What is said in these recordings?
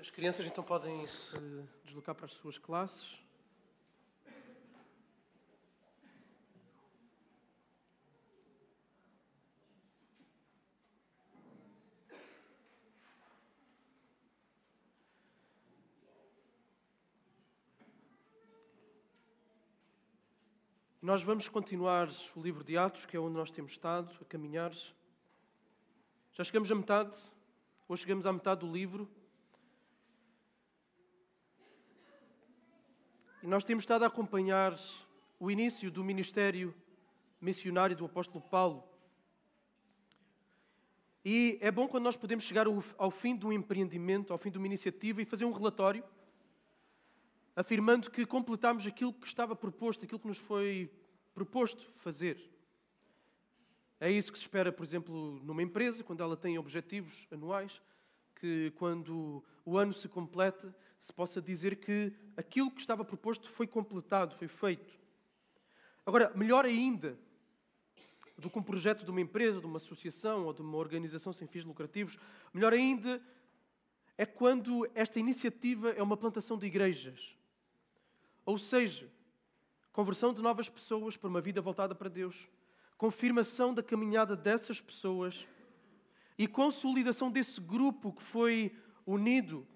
As crianças então podem se deslocar para as suas classes. Nós vamos continuar o livro de Atos, que é onde nós temos estado a caminhar. Já chegamos à metade, ou chegamos à metade do livro. E nós temos estado a acompanhar o início do ministério missionário do apóstolo Paulo. E é bom quando nós podemos chegar ao fim de um empreendimento, ao fim de uma iniciativa e fazer um relatório, afirmando que completámos aquilo que estava proposto, aquilo que nos foi proposto fazer. É isso que se espera, por exemplo, numa empresa, quando ela tem objetivos anuais, que quando o ano se completa, se possa dizer que aquilo que estava proposto foi completado, foi feito. Agora, melhor ainda do que um projeto de uma empresa, de uma associação ou de uma organização sem fins lucrativos, melhor ainda é quando esta iniciativa é uma plantação de igrejas. Ou seja, conversão de novas pessoas para uma vida voltada para Deus, confirmação da caminhada dessas pessoas e consolidação desse grupo que foi unido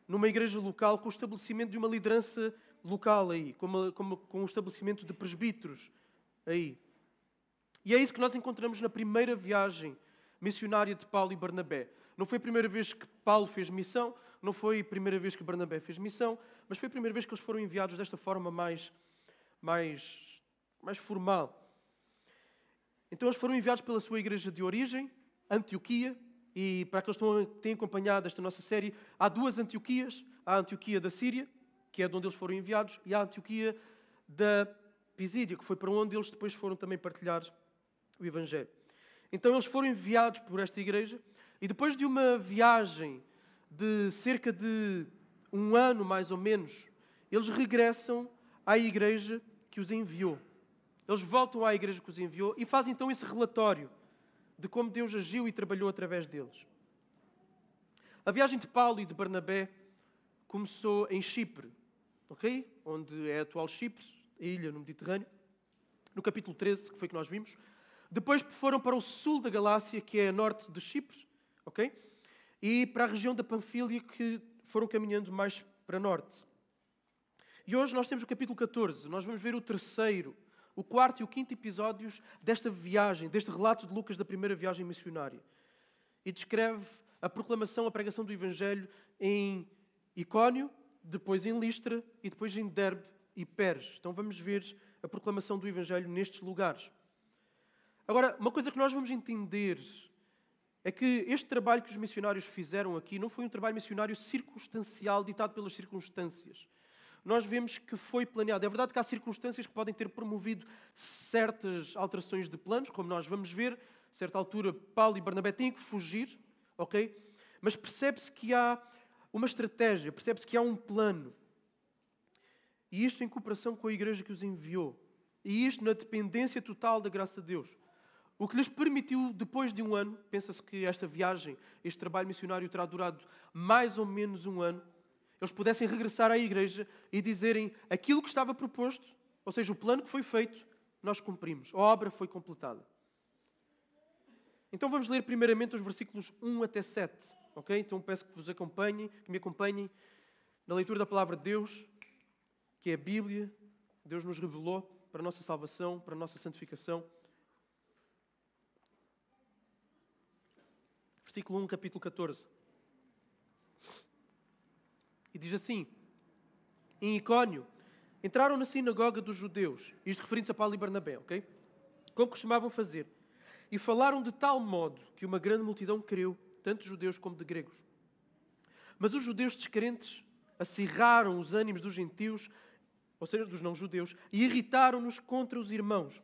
numa igreja local com o estabelecimento de uma liderança local aí, com o estabelecimento de presbíteros aí. E é isso que nós encontramos na primeira viagem missionária de Paulo e Barnabé. Não foi a primeira vez que Paulo fez missão, não foi a primeira vez que Barnabé fez missão, mas foi a primeira vez que eles foram enviados desta forma mais formal. Então eles foram enviados pela sua igreja de origem, Antioquia, e para aqueles que têm acompanhado esta nossa série, há duas Antioquias. Há a Antioquia da Síria, que é de onde eles foram enviados, e há a Antioquia da Pisídia, que foi para onde eles depois foram também partilhar o Evangelho. Então eles foram enviados por esta igreja, e depois de uma viagem de cerca de um ano, mais ou menos, eles regressam à igreja que os enviou. Eles voltam à igreja que os enviou e fazem então esse relatório de como Deus agiu e trabalhou através deles. A viagem de Paulo e de Barnabé começou em Chipre, ok? Onde é a atual Chipre, a ilha no Mediterrâneo, no capítulo 13, que foi que nós vimos. Depois foram para o sul da Galácia, que é a norte de Chipre, ok? E para a região da Panfília, que foram caminhando mais para norte. E hoje nós temos o capítulo 14. Nós vamos ver o terceiro, o quarto e o quinto episódios desta viagem, deste relato de Lucas da primeira viagem missionária. E descreve a proclamação, a pregação do Evangelho em Icónio, depois em Listra e depois em Derbe e Peres. Então vamos ver a proclamação do Evangelho nestes lugares. Agora, uma coisa que nós vamos entender é que este trabalho que os missionários fizeram aqui não foi um trabalho missionário circunstancial, ditado pelas circunstâncias. Nós vemos que foi planeado. É verdade que há circunstâncias que podem ter promovido certas alterações de planos, como nós vamos ver. A certa altura, Paulo e Barnabé têm que fugir, ok? Mas percebe-se que há uma estratégia, percebe-se que há um plano. E isto em cooperação com a igreja que os enviou. E isto na dependência total da graça de Deus. O que lhes permitiu, depois de um ano, pensa-se que esta viagem, este trabalho missionário terá durado mais ou menos um ano, eles pudessem regressar à igreja e dizerem aquilo que estava proposto, ou seja, o plano que foi feito, nós cumprimos. A obra foi completada. Então vamos ler primeiramente os versículos 1 até 7. Ok? Então peço que vos acompanhem, que me acompanhem na leitura da palavra de Deus, que é a Bíblia. Deus nos revelou para a nossa salvação, para a nossa santificação. Versículo 1, capítulo 14. E diz assim: em Icónio, entraram na sinagoga dos judeus, isto referindo-se a Paulo e Barnabé, ok? Como costumavam fazer, e falaram de tal modo que uma grande multidão creu, tanto de judeus como de gregos. Mas os judeus descrentes acirraram os ânimos dos gentios, ou seja, dos não-judeus, e irritaram-nos contra os irmãos.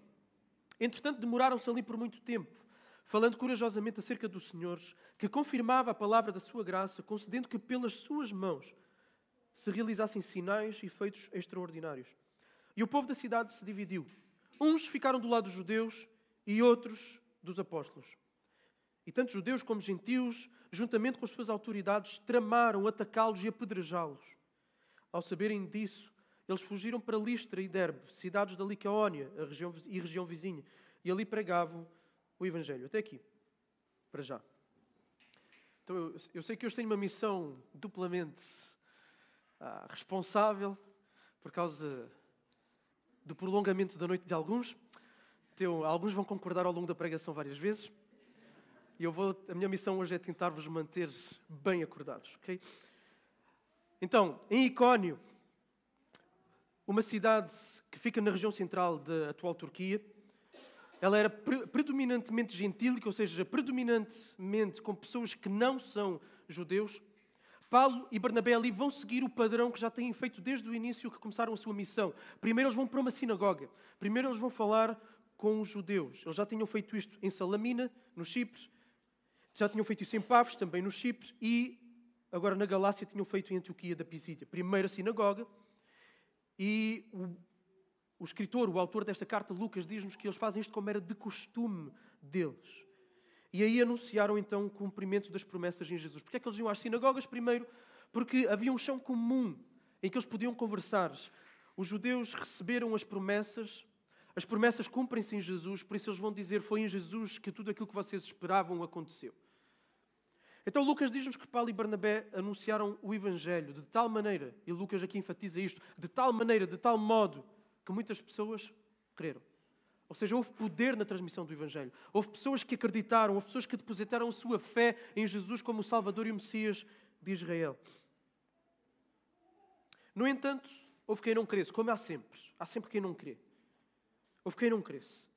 Entretanto, demoraram-se ali por muito tempo, falando corajosamente acerca do Senhor, que confirmava a palavra da sua graça, concedendo que pelas suas mãos se realizassem sinais e feitos extraordinários. E o povo da cidade se dividiu. Uns ficaram do lado dos judeus e outros dos apóstolos. E tanto judeus como gentios, juntamente com as suas autoridades, tramaram atacá-los e apedrejá-los. Ao saberem disso, eles fugiram para Listra e Derbe, cidades da Licaónia e região vizinha, e ali pregavam o Evangelho. Até aqui, para já. Então eu sei que hoje tenho uma missão duplamente responsável por causa do prolongamento da noite de alguns. Então, alguns vão concordar ao longo da pregação várias vezes. E a minha missão hoje é tentar-vos manter bem acordados. Okay? Então, em Icónio, uma cidade que fica na região central da atual Turquia, ela era predominantemente gentílica, ou seja, predominantemente com pessoas que não são judeus. Paulo e Barnabé ali vão seguir o padrão que já têm feito desde o início que começaram a sua missão. Primeiro eles vão para uma sinagoga. Primeiro eles vão falar com os judeus. Eles já tinham feito isto em Salamina, no Chipre. Já tinham feito isso em Pafos, também no Chipre. E agora na Galácia tinham feito em Antioquia da Pisídia. Primeiro a sinagoga. E o escritor, o autor desta carta, Lucas, diz-nos que eles fazem isto como era de costume deles. E aí anunciaram então o cumprimento das promessas em Jesus. Porquê é que eles iam às sinagogas primeiro? Porque havia um chão comum em que eles podiam conversar. Os judeus receberam as promessas cumprem-se em Jesus, por isso eles vão dizer, foi em Jesus que tudo aquilo que vocês esperavam aconteceu. Então Lucas diz-nos que Paulo e Barnabé anunciaram o Evangelho de tal maneira, e Lucas aqui enfatiza isto, de tal maneira, de tal modo, que muitas pessoas creram. Ou seja, houve poder na transmissão do Evangelho. Houve pessoas que acreditaram, houve pessoas que depositaram a sua fé em Jesus como o Salvador e o Messias de Israel. No entanto, houve quem não cresce, como há sempre. Há sempre quem não crê. Houve quem não cresce.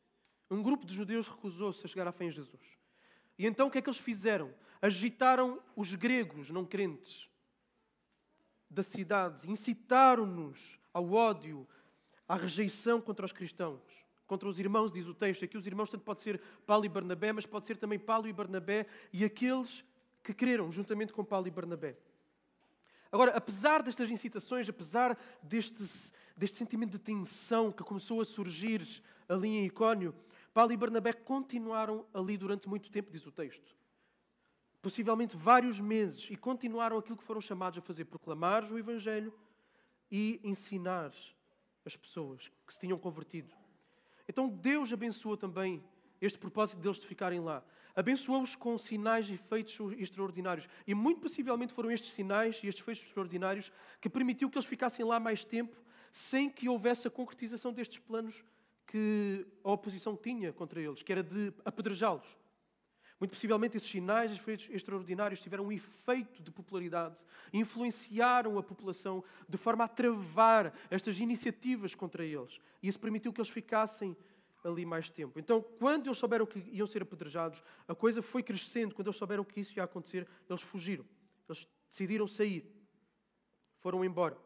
Um grupo de judeus recusou-se a chegar à fé em Jesus. E então o que é que eles fizeram? Agitaram os gregos não crentes da cidade, incitaram-nos ao ódio, à rejeição contra os cristãos, contra os irmãos, diz o texto. Aqui os irmãos tanto pode ser Paulo e Barnabé, mas pode ser também Paulo e Barnabé e aqueles que creram juntamente com Paulo e Barnabé. Agora, apesar destas incitações, apesar deste sentimento de tensão que começou a surgir ali em Icónio, Paulo e Barnabé continuaram ali durante muito tempo, diz o texto. Possivelmente vários meses, e continuaram aquilo que foram chamados a fazer, proclamar o Evangelho e ensinar as pessoas que se tinham convertido. Então Deus abençoou também este propósito deles de ficarem lá. Abençoou-os com sinais e feitos extraordinários. E muito possivelmente foram estes sinais e estes feitos extraordinários que permitiu que eles ficassem lá mais tempo sem que houvesse a concretização destes planos que a oposição tinha contra eles, que era de apedrejá-los. Muito possivelmente esses sinais e feitos extraordinários tiveram um efeito de popularidade, influenciaram a população de forma a travar estas iniciativas contra eles. E isso permitiu que eles ficassem ali mais tempo. Então, quando eles souberam que iam ser apedrejados, a coisa foi crescendo. Quando eles souberam que isso ia acontecer, eles fugiram. Eles decidiram sair. Foram embora.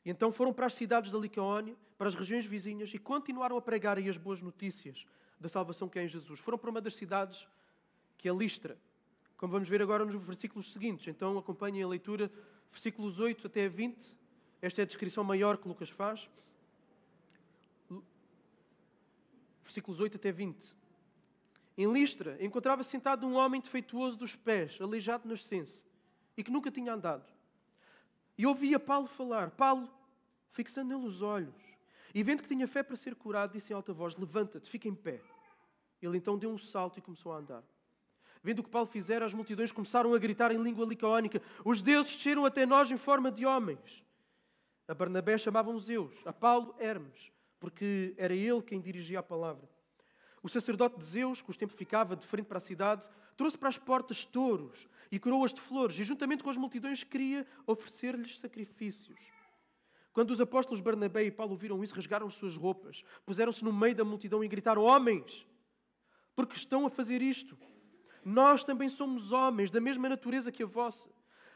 E então foram para as cidades da Licaónia, para as regiões vizinhas, e continuaram a pregar aí as boas notícias da salvação que é em Jesus. Foram para uma das cidades, que é Listra, como vamos ver agora nos versículos seguintes. Então acompanhem a leitura, versículos 8 até 20. Esta é a descrição maior que Lucas faz. Versículos 8 até 20. Em Listra, encontrava-se sentado um homem defeituoso dos pés, aleijado de nascença, e que nunca tinha andado. E ouvia Paulo falar. Paulo, fixando nele os olhos, e vendo que tinha fé para ser curado, disse em alta voz, levanta-te, fica em pé. Ele então deu um salto e começou a andar. Vendo o que Paulo fizera, as multidões começaram a gritar em língua licaónica, os deuses desceram até nós em forma de homens. A Barnabé chamavam Zeus, a Paulo Hermes, porque era ele quem dirigia a palavra. O sacerdote de Zeus, cujo templo ficava de frente para a cidade, trouxe para as portas touros e coroas de flores, e juntamente com as multidões queria oferecer-lhes sacrifícios. Quando os apóstolos Barnabé e Paulo viram isso, rasgaram as suas roupas, puseram-se no meio da multidão e gritaram, homens, porque estão a fazer isto? Nós também somos homens, da mesma natureza que a vossa.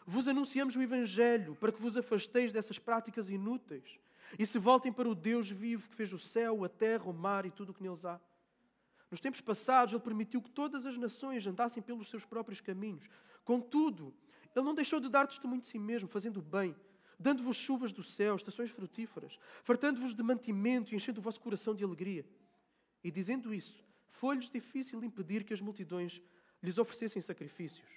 Vos anunciamos o Evangelho, para que vos afasteis dessas práticas inúteis e se voltem para o Deus vivo que fez o céu, a terra, o mar e tudo o que neles há. Nos tempos passados, Ele permitiu que todas as nações andassem pelos seus próprios caminhos. Contudo, Ele não deixou de dar testemunho de si mesmo, fazendo o bem, dando-vos chuvas do céu, estações frutíferas, fartando-vos de mantimento e enchendo o vosso coração de alegria. E dizendo isso, foi-lhes difícil impedir que as multidões lhes oferecessem sacrifícios.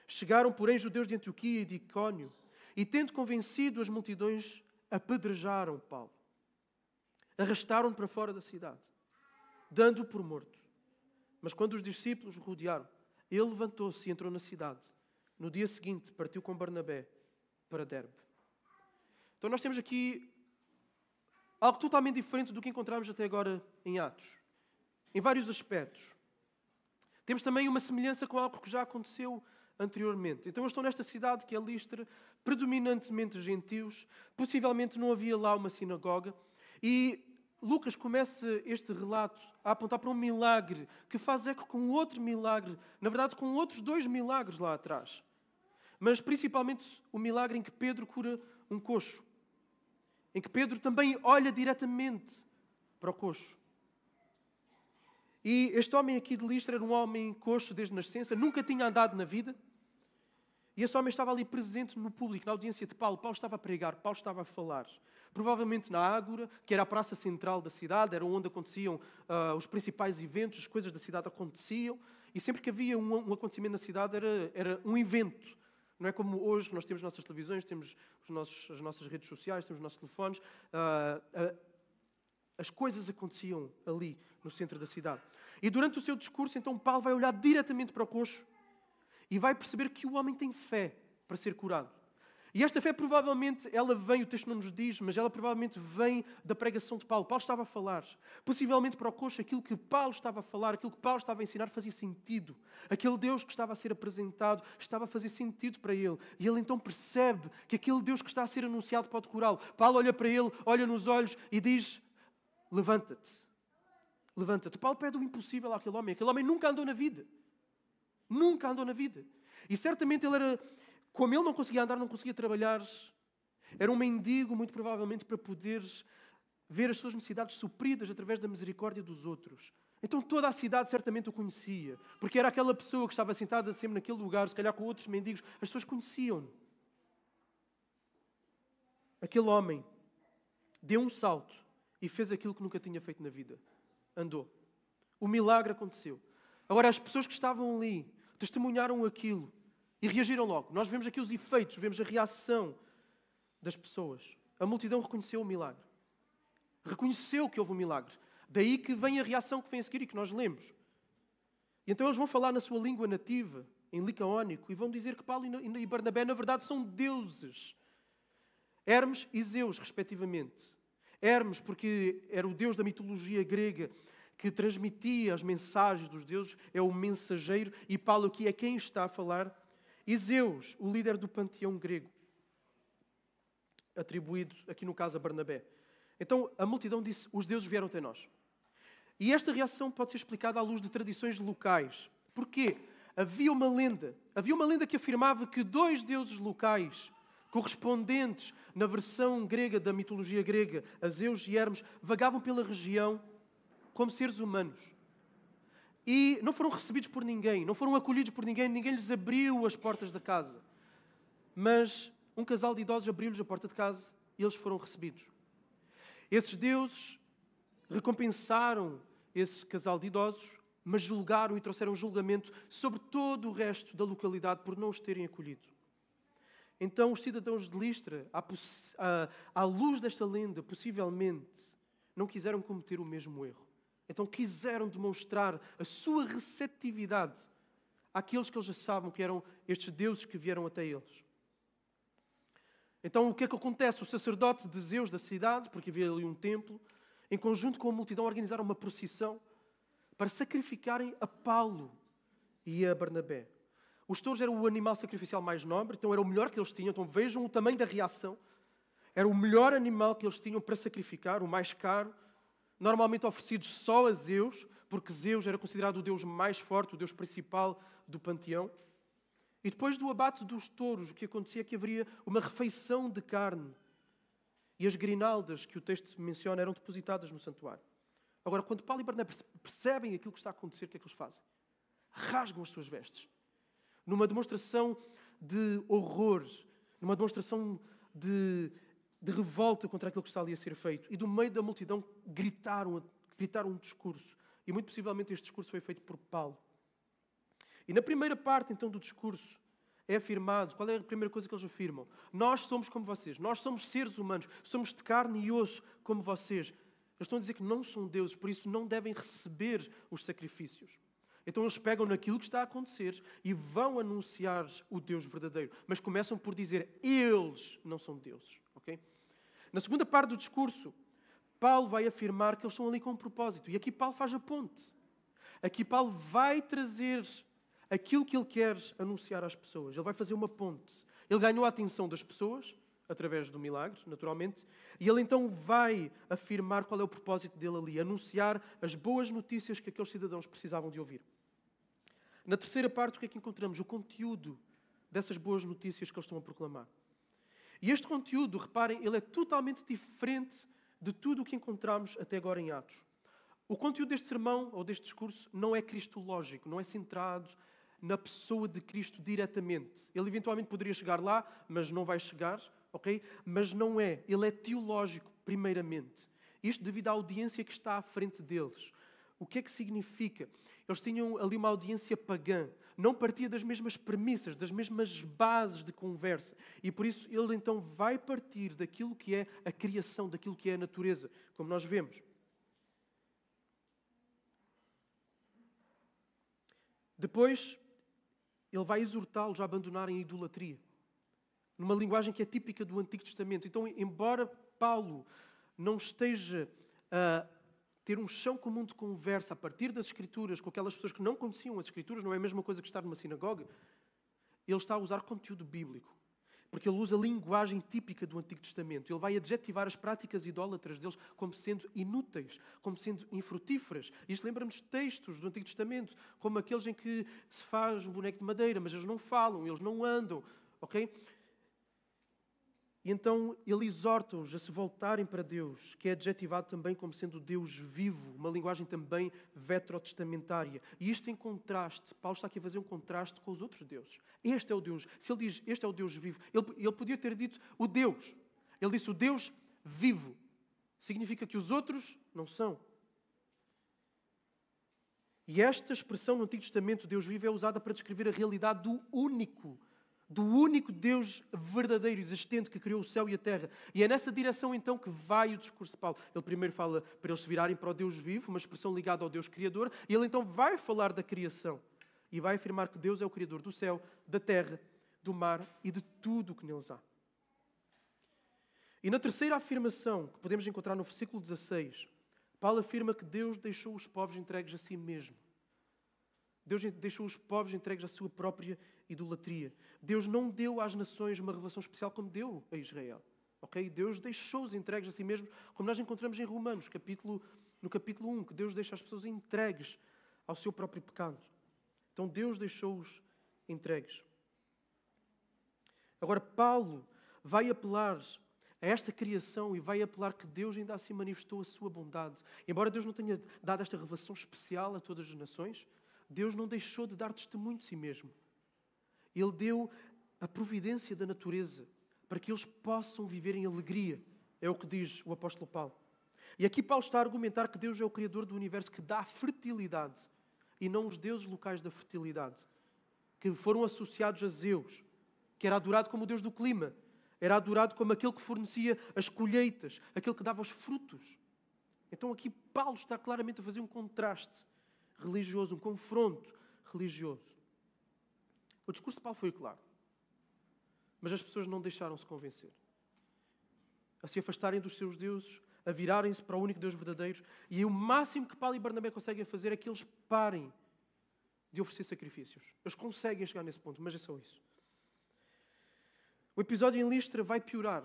Chegaram, porém, judeus de Antioquia e de Icónio, e tendo convencido as multidões, apedrejaram Paulo. Arrastaram-no para fora da cidade, dando-o por morto. Mas quando os discípulos o rodearam, ele levantou-se e entrou na cidade. No dia seguinte, partiu com Barnabé para Derbe. Então nós temos aqui algo totalmente diferente do que encontramos até agora em Atos, em vários aspectos. Temos também uma semelhança com algo que já aconteceu anteriormente. Então eu estou nesta cidade que é Listra, predominantemente gentios, possivelmente não havia lá uma sinagoga, e Lucas começa este relato a apontar para um milagre que faz eco com outro milagre, na verdade com outros 2 milagres lá atrás. Mas principalmente o milagre em que Pedro cura um coxo, em que Pedro também olha diretamente para o coxo. E este homem aqui de Listra era um homem coxo desde nascença, nunca tinha andado na vida. E esse homem estava ali presente no público, na audiência de Paulo. Paulo estava a pregar, Paulo estava a falar. Provavelmente na Ágora, que era a praça central da cidade, era onde aconteciam os principais eventos, as coisas da cidade aconteciam. E sempre que havia um acontecimento na cidade era um evento. Não é como hoje que nós temos nossas televisões, temos as nossas redes sociais, temos os nossos telefones. As coisas aconteciam ali, no centro da cidade. E durante o seu discurso, então, Paulo vai olhar diretamente para o coxo e vai perceber que o homem tem fé para ser curado. E esta fé, provavelmente, ela vem, o texto não nos diz, mas ela provavelmente vem da pregação de Paulo. Paulo estava a falar. Possivelmente para o coxo, aquilo que Paulo estava a falar, aquilo que Paulo estava a ensinar fazia sentido. Aquele Deus que estava a ser apresentado estava a fazer sentido para ele. E ele então percebe que aquele Deus que está a ser anunciado pode curá-lo. Paulo olha para ele, olha nos olhos e diz: levanta-te. Levanta-te. Paulo pede o impossível àquele homem. Aquele homem nunca andou na vida. Nunca andou na vida. E certamente ele era... Como ele não conseguia andar, não conseguia trabalhar, era um mendigo, muito provavelmente, para poder ver as suas necessidades supridas através da misericórdia dos outros. Então toda a cidade certamente o conhecia, porque era aquela pessoa que estava sentada sempre naquele lugar, se calhar com outros mendigos, as pessoas conheciam-no. Aquele homem deu um salto e fez aquilo que nunca tinha feito na vida. Andou. O milagre aconteceu. Agora, as pessoas que estavam ali testemunharam aquilo e reagiram logo. Nós vemos aqui os efeitos, vemos a reação das pessoas. A multidão reconheceu o milagre. Reconheceu que houve um milagre. Daí que vem a reação que vem a seguir e que nós lemos. E então eles vão falar na sua língua nativa, em licaónico, e vão dizer que Paulo e Barnabé, na verdade, são deuses. Hermes e Zeus, respectivamente. Hermes, porque era o deus da mitologia grega, que transmitia as mensagens dos deuses, é o mensageiro, e Paulo aqui é quem está a falar. E Zeus, o líder do panteão grego, atribuído aqui no caso a Barnabé. Então a multidão disse: os deuses vieram até nós. E esta reação pode ser explicada à luz de tradições locais. Porquê? Havia uma lenda que afirmava que 2 deuses locais, correspondentes na versão grega da mitologia grega, a Zeus e Hermes, vagavam pela região como seres humanos. E não foram recebidos por ninguém, não foram acolhidos por ninguém, ninguém lhes abriu as portas da casa. Mas um casal de idosos abriu-lhes a porta de casa e eles foram recebidos. Esses deuses recompensaram esse casal de idosos, mas julgaram e trouxeram julgamento sobre todo o resto da localidade por não os terem acolhido. Então os cidadãos de Listra, à luz desta lenda, possivelmente não quiseram cometer o mesmo erro. Então quiseram demonstrar a sua receptividade àqueles que eles achavam que eram estes deuses que vieram até eles. Então o que é que acontece? O sacerdote de Zeus da cidade, porque havia ali um templo, em conjunto com a multidão organizaram uma procissão para sacrificarem a Paulo e a Barnabé. Os touros eram o animal sacrificial mais nobre, então era o melhor que eles tinham. Então vejam o tamanho da reação. Era o melhor animal que eles tinham para sacrificar, o mais caro. Normalmente oferecidos só a Zeus, porque Zeus era considerado o deus mais forte, o deus principal do panteão. E depois do abate dos touros, o que acontecia é que haveria uma refeição de carne. E as grinaldas que o texto menciona eram depositadas no santuário. Agora, quando Paulo e Barnabé percebem aquilo que está a acontecer, o que é que eles fazem? Rasgam as suas vestes. Numa demonstração de horror, numa demonstração de revolta contra aquilo que está ali a ser feito. E do meio da multidão gritaram um discurso. E muito possivelmente este discurso foi feito por Paulo. E na primeira parte, então, do discurso, é afirmado, qual é a primeira coisa que eles afirmam? Nós somos como vocês, nós somos seres humanos, somos de carne e osso como vocês. Eles estão a dizer que não são deuses, por isso não devem receber os sacrifícios. Então eles pegam naquilo que está a acontecer e vão anunciar o Deus verdadeiro. Mas começam por dizer, eles não são deuses. Okay? Na segunda parte do discurso, Paulo vai afirmar que eles estão ali com um propósito. E aqui Paulo faz a ponte. Aqui Paulo vai trazer aquilo que ele quer anunciar às pessoas. Ele vai fazer uma ponte. Ele ganhou a atenção das pessoas, através do milagre, naturalmente, e ele então vai afirmar qual é o propósito dele ali, anunciar as boas notícias que aqueles cidadãos precisavam de ouvir. Na terceira parte, o que é que encontramos? O conteúdo dessas boas notícias que eles estão a proclamar. E este conteúdo, reparem, ele é totalmente diferente de tudo o que encontramos até agora em Atos. O conteúdo deste sermão, ou deste discurso, não é cristológico, não é centrado na pessoa de Cristo diretamente. Ele eventualmente poderia chegar lá, mas não vai chegar, ok? Mas não é. Ele é teológico, primeiramente. Isto devido à audiência que está à frente deles. O que é que significa? Eles tinham ali uma audiência pagã. Não partia das mesmas premissas, das mesmas bases de conversa. E por isso ele então vai partir daquilo que é a criação, daquilo que é a natureza, como nós vemos. Depois, ele vai exortá-los a abandonarem a idolatria. Numa linguagem que é típica do Antigo Testamento. Então, embora Paulo não esteja a ter um chão comum de conversa a partir das Escrituras com aquelas pessoas que não conheciam as Escrituras, não é a mesma coisa que estar numa sinagoga, ele está a usar conteúdo bíblico. Porque ele usa a linguagem típica do Antigo Testamento. Ele vai adjetivar as práticas idólatras deles como sendo inúteis, como sendo infrutíferas. Isto lembra-nos textos do Antigo Testamento, como aqueles em que se faz um boneco de madeira, mas eles não falam, eles não andam. Ok? E então ele exorta-os a se voltarem para Deus, que é adjetivado também como sendo Deus vivo, uma linguagem também veterotestamentária. E isto em contraste, Paulo está aqui a fazer um contraste com os outros deuses. Este é o Deus. Se ele diz, este é o Deus vivo, ele podia ter dito o Deus. Ele disse o Deus vivo. Significa que os outros não são. E esta expressão no Antigo Testamento, Deus vivo, é usada para descrever a realidade do único Deus verdadeiro, existente, que criou o céu e a terra. E é nessa direção, então, que vai o discurso de Paulo. Ele primeiro fala para eles se virarem para o Deus vivo, uma expressão ligada ao Deus Criador, e ele então vai falar da criação. E vai afirmar que Deus é o Criador do céu, da terra, do mar e de tudo o que neles há. E na terceira afirmação, que podemos encontrar no versículo 16, Paulo afirma que Deus deixou os povos entregues a si mesmo. Deus deixou os povos entregues à sua própria idolatria. Deus não deu às nações uma revelação especial como deu a Israel. Okay? Deus deixou-os entregues a si mesmos, como nós encontramos em Romanos, no capítulo 1, que Deus deixa as pessoas entregues ao seu próprio pecado. Então Deus deixou-os entregues. Agora Paulo vai apelar a esta criação e vai apelar que Deus ainda assim manifestou a sua bondade. Embora Deus não tenha dado esta revelação especial a todas as nações, Deus não deixou de dar testemunho de si mesmo. Ele deu a providência da natureza para que eles possam viver em alegria. É o que diz o apóstolo Paulo. E aqui Paulo está a argumentar que Deus é o Criador do universo que dá fertilidade e não os deuses locais da fertilidade, que foram associados a Zeus, que era adorado como o Deus do clima, era adorado como aquele que fornecia as colheitas, aquele que dava os frutos. Então aqui Paulo está claramente a fazer um contraste religioso, um confronto religioso. O discurso de Paulo foi claro, mas as pessoas não deixaram-se convencer. A se afastarem dos seus deuses, a virarem-se para o único Deus verdadeiro, e o máximo que Paulo e Barnabé conseguem fazer é que eles parem de oferecer sacrifícios. Eles conseguem chegar nesse ponto, mas é só isso. O episódio em Listra vai piorar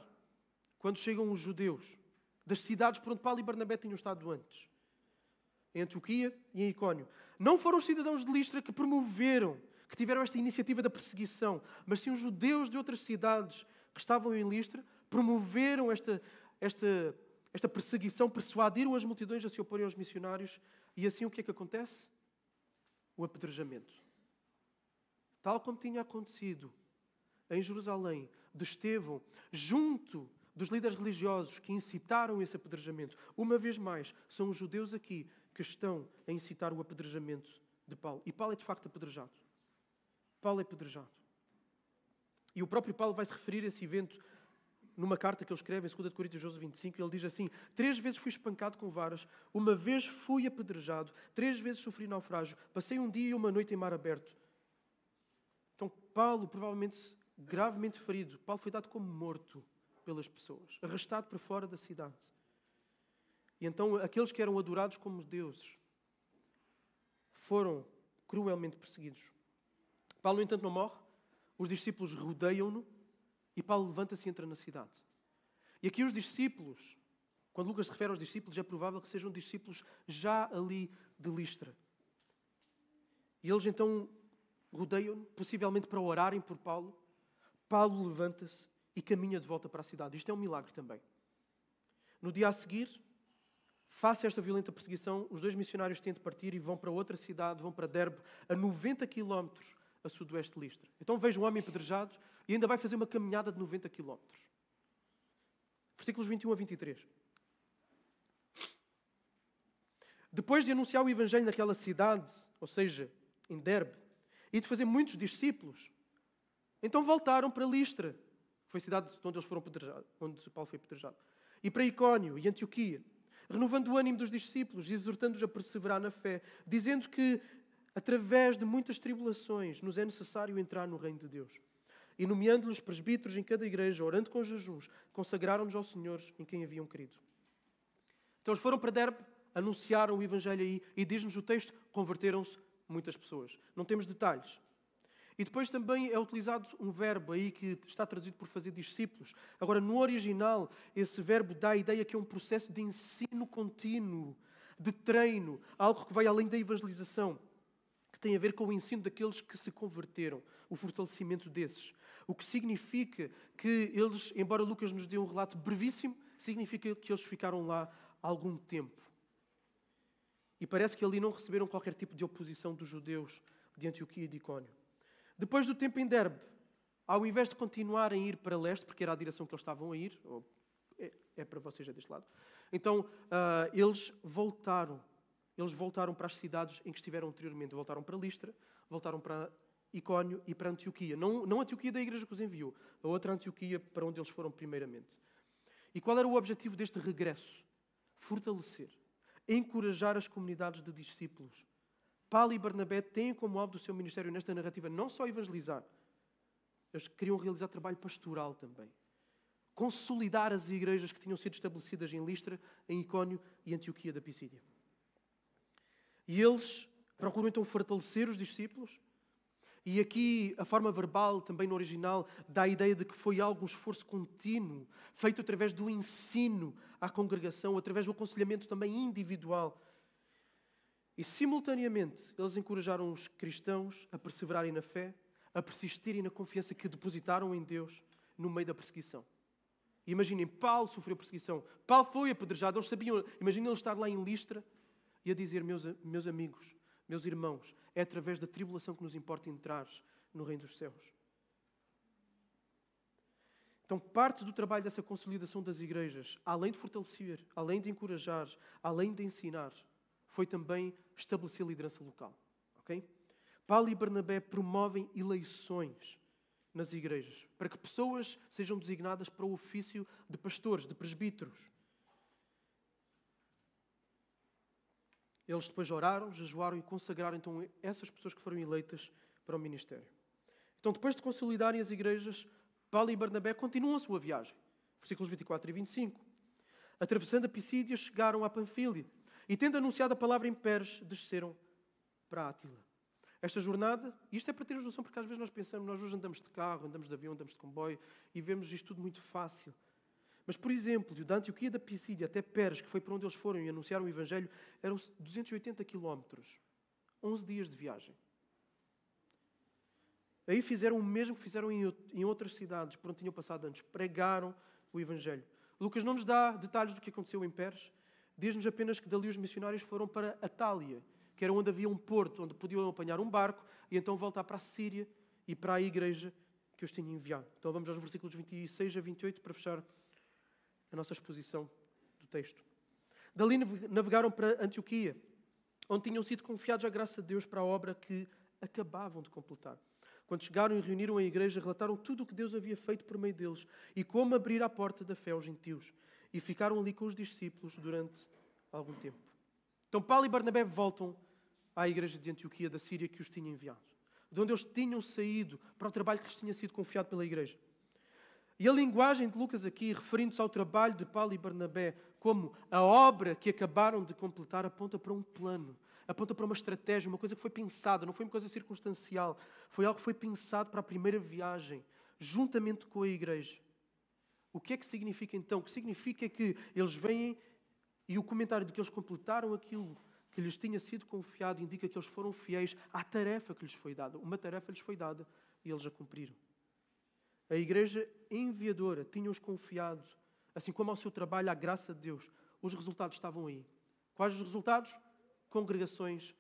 quando chegam os judeus das cidades por onde Paulo e Barnabé tinham estado antes, em Antioquia e em Icónio. Não foram os cidadãos de Listra que promoveram, que tiveram esta iniciativa da perseguição, mas sim os judeus de outras cidades que estavam em Listra, promoveram esta perseguição, persuadiram as multidões a se oporem aos missionários, e assim o que é que acontece? O apedrejamento. Tal como tinha acontecido em Jerusalém, de Estevão, junto dos líderes religiosos que incitaram esse apedrejamento. Uma vez mais, são os judeus aqui que estão a incitar o apedrejamento de Paulo. E Paulo é de facto apedrejado. Paulo é apedrejado. E o próprio Paulo vai se referir a esse evento numa carta que ele escreve em 2 Coríntios 12:25, ele diz assim: 3 vezes fui espancado com varas, uma vez fui apedrejado, 3 vezes sofri naufrágio, passei um dia e uma noite em mar aberto. Então Paulo, provavelmente gravemente ferido, Paulo foi dado como morto pelas pessoas, arrastado para fora da cidade. E então aqueles que eram adorados como deuses foram cruelmente perseguidos. Paulo, no entanto, não morre, os discípulos rodeiam-no, e Paulo levanta-se e entra na cidade. E aqui os discípulos, quando Lucas se refere aos discípulos, é provável que sejam discípulos já ali de Listra. E eles então rodeiam-no, possivelmente para orarem por Paulo. Paulo levanta-se e caminha de volta para a cidade. Isto é um milagre também. No dia a seguir, face a esta violenta perseguição, os 2 missionários têm de partir e vão para outra cidade, vão para Derbe, a 90 quilómetros a sudoeste de Listra. Então veja um homem apedrejado e ainda vai fazer uma caminhada de 90 quilómetros. Versículos 21 a 23. Depois de anunciar o Evangelho naquela cidade, ou seja, em Derbe, e de fazer muitos discípulos, então voltaram para Listra, que foi a cidade onde eles foram apedrejados, onde Paulo foi apedrejado, e para Icónio e Antioquia, renovando o ânimo dos discípulos e exortando-os a perseverar na fé, dizendo que, através de muitas tribulações, nos é necessário entrar no reino de Deus. E nomeando-los presbíteros em cada igreja, orando com jejuns, consagraram-nos ao Senhor em quem haviam crido. Então eles foram para Derbe, anunciaram o Evangelho aí, e diz-nos o texto, converteram-se muitas pessoas. Não temos detalhes. E depois também é utilizado um verbo aí que está traduzido por fazer discípulos. Agora, no original, esse verbo dá a ideia que é um processo de ensino contínuo, de treino, algo que vai além da evangelização, que tem a ver com o ensino daqueles que se converteram, o fortalecimento desses. O que significa que eles, embora Lucas nos dê um relato brevíssimo, significa que eles ficaram lá algum tempo. E parece que ali não receberam qualquer tipo de oposição dos judeus de Antioquia e de Icónio. Depois do tempo em Derbe, ao invés de continuarem a ir para leste, porque era a direção que eles estavam a ir, ou é para vocês é deste lado, então eles voltaram para as cidades em que estiveram anteriormente. Voltaram para Listra, voltaram para Icónio e para Antioquia. Não a Antioquia da igreja que os enviou, a outra Antioquia para onde eles foram primeiramente. E qual era o objetivo deste regresso? Fortalecer, encorajar as comunidades de discípulos. Paulo e Barnabé têm como alvo do seu ministério nesta narrativa não só evangelizar, eles queriam realizar trabalho pastoral também. Consolidar as igrejas que tinham sido estabelecidas em Listra, em Icónio e Antioquia da Pisídia. E eles procuram então fortalecer os discípulos. E aqui a forma verbal, também no original, dá a ideia de que foi algo, um esforço contínuo, feito através do ensino à congregação, através do aconselhamento também individual. E, simultaneamente, eles encorajaram os cristãos a perseverarem na fé, a persistirem na confiança que depositaram em Deus no meio da perseguição. Imaginem, Paulo sofreu perseguição, Paulo foi apedrejado, eles sabiam, imaginem ele estar lá em Listra e a dizer, meus amigos, meus irmãos, é através da tribulação que nos importa entrar no reino dos céus. Então, parte do trabalho dessa consolidação das igrejas, além de fortalecer, além de encorajar, além de ensinar, foi também estabelecer liderança local. Okay? Paulo e Barnabé promovem eleições nas igrejas, para que pessoas sejam designadas para o ofício de pastores, de presbíteros. Eles depois oraram, jejuaram e consagraram então essas pessoas que foram eleitas para o ministério. Então, depois de consolidarem as igrejas, Paulo e Barnabé continuam a sua viagem. Versículos 24 e 25. Atravessando a Pisídia, chegaram à Panfília e, tendo anunciado a palavra em Pérez, desceram para Átila. Esta jornada, isto é para termos noção, porque às vezes nós pensamos, nós hoje andamos de carro, andamos de avião, andamos de comboio e vemos isto tudo muito fácil. Mas, por exemplo, da Antioquia da Pisídia até Pérez, que foi para onde eles foram e anunciaram o Evangelho, eram 280 quilómetros, 11 dias de viagem. Aí fizeram o mesmo que fizeram em outras cidades, por onde tinham passado antes. Pregaram o Evangelho. Lucas não nos dá detalhes do que aconteceu em Pérez, diz-nos apenas que dali os missionários foram para Atália, que era onde havia um porto, onde podiam apanhar um barco e então voltar para a Síria e para a igreja que os tinha enviado. Então vamos aos versículos 26 a 28 para fechar a nossa exposição do texto. Dali navegaram para Antioquia onde tinham sido confiados a graça de Deus para a obra que acabavam de completar. Quando chegaram e reuniram a igreja, relataram tudo o que Deus havia feito por meio deles e como abrir a porta da fé aos gentios. E ficaram ali com os discípulos durante algum tempo. Então Paulo e Barnabé voltam à igreja de Antioquia da Síria que os tinha enviado, de onde eles tinham saído para o trabalho que lhes tinha sido confiado pela igreja. E a linguagem de Lucas aqui, referindo-se ao trabalho de Paulo e Barnabé como a obra que acabaram de completar, aponta para um plano, aponta para uma estratégia, uma coisa que foi pensada, não foi uma coisa circunstancial, foi algo que foi pensado para a primeira viagem, juntamente com a igreja. O que é que significa então? O que significa é que eles vêm e o comentário de que eles completaram aquilo que lhes tinha sido confiado indica que eles foram fiéis à tarefa que lhes foi dada. Uma tarefa lhes foi dada e eles a cumpriram. A igreja enviadora tinha-os confiado, assim como ao seu trabalho, à graça de Deus. Os resultados estavam aí. Quais os resultados? Congregações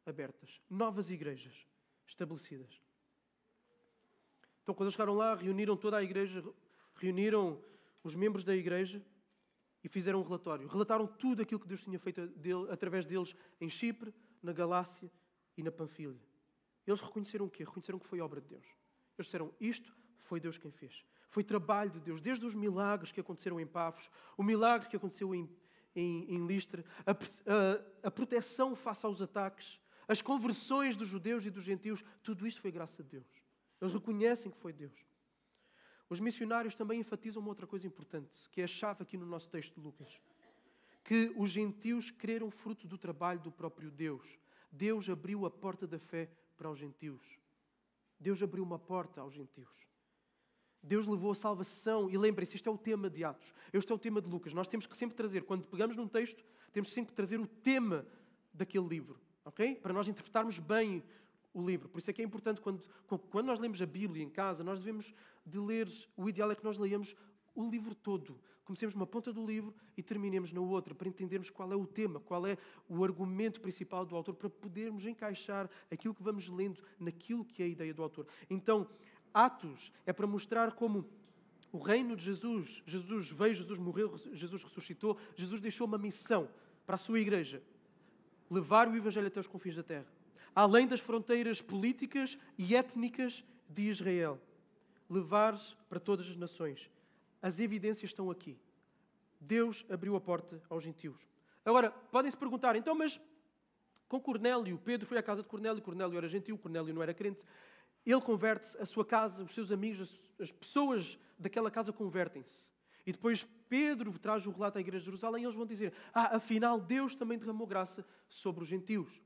abertas. Novas igrejas estabelecidas. Então, quando eles chegaram lá, reuniram toda a igreja, reuniram os membros da igreja e fizeram um relatório. Relataram tudo aquilo que Deus tinha feito através deles em Chipre, na Galácia e na Panfilha. Eles reconheceram o quê? Reconheceram que foi obra de Deus. Eles disseram, isto foi Deus quem fez. Foi trabalho de Deus, desde os milagres que aconteceram em Pafos, o milagre que aconteceu em Listra, a proteção face aos ataques, as conversões dos judeus e dos gentios, tudo isto foi graça de Deus. Eles reconhecem que foi Deus. Os missionários também enfatizam uma outra coisa importante, que é a chave aqui no nosso texto de Lucas. Que os gentios creram fruto do trabalho do próprio Deus. Deus abriu a porta da fé para os gentios. Deus abriu uma porta aos gentios. Deus levou a salvação. E lembrem-se, isto é o tema de Atos. Este é o tema de Lucas. Nós temos que sempre trazer, quando pegamos num texto, temos sempre que trazer o tema daquele livro. Ok? Para nós interpretarmos bem o livro. Por isso é que é importante, quando nós lemos a Bíblia em casa, nós devemos de ler, o ideal é que nós leiamos o livro todo. Comecemos numa ponta do livro e terminemos na outra, para entendermos qual é o tema, qual é o argumento principal do autor, para podermos encaixar aquilo que vamos lendo naquilo que é a ideia do autor. Então, Atos é para mostrar como o reino de Jesus veio, Jesus morreu, Jesus ressuscitou, Jesus deixou uma missão para a sua igreja. Levar o Evangelho até os confins da terra. Além das fronteiras políticas e étnicas de Israel. Levar-se para todas as nações. As evidências estão aqui. Deus abriu a porta aos gentios. Agora, podem-se perguntar, então, mas com Cornélio, Pedro foi à casa de Cornélio, Cornélio era gentil, Cornélio não era crente. Ele converte-se, a sua casa, os seus amigos, as pessoas daquela casa convertem-se. E depois Pedro traz o relato à igreja de Jerusalém e eles vão dizer, afinal Deus também derramou graça sobre os gentios.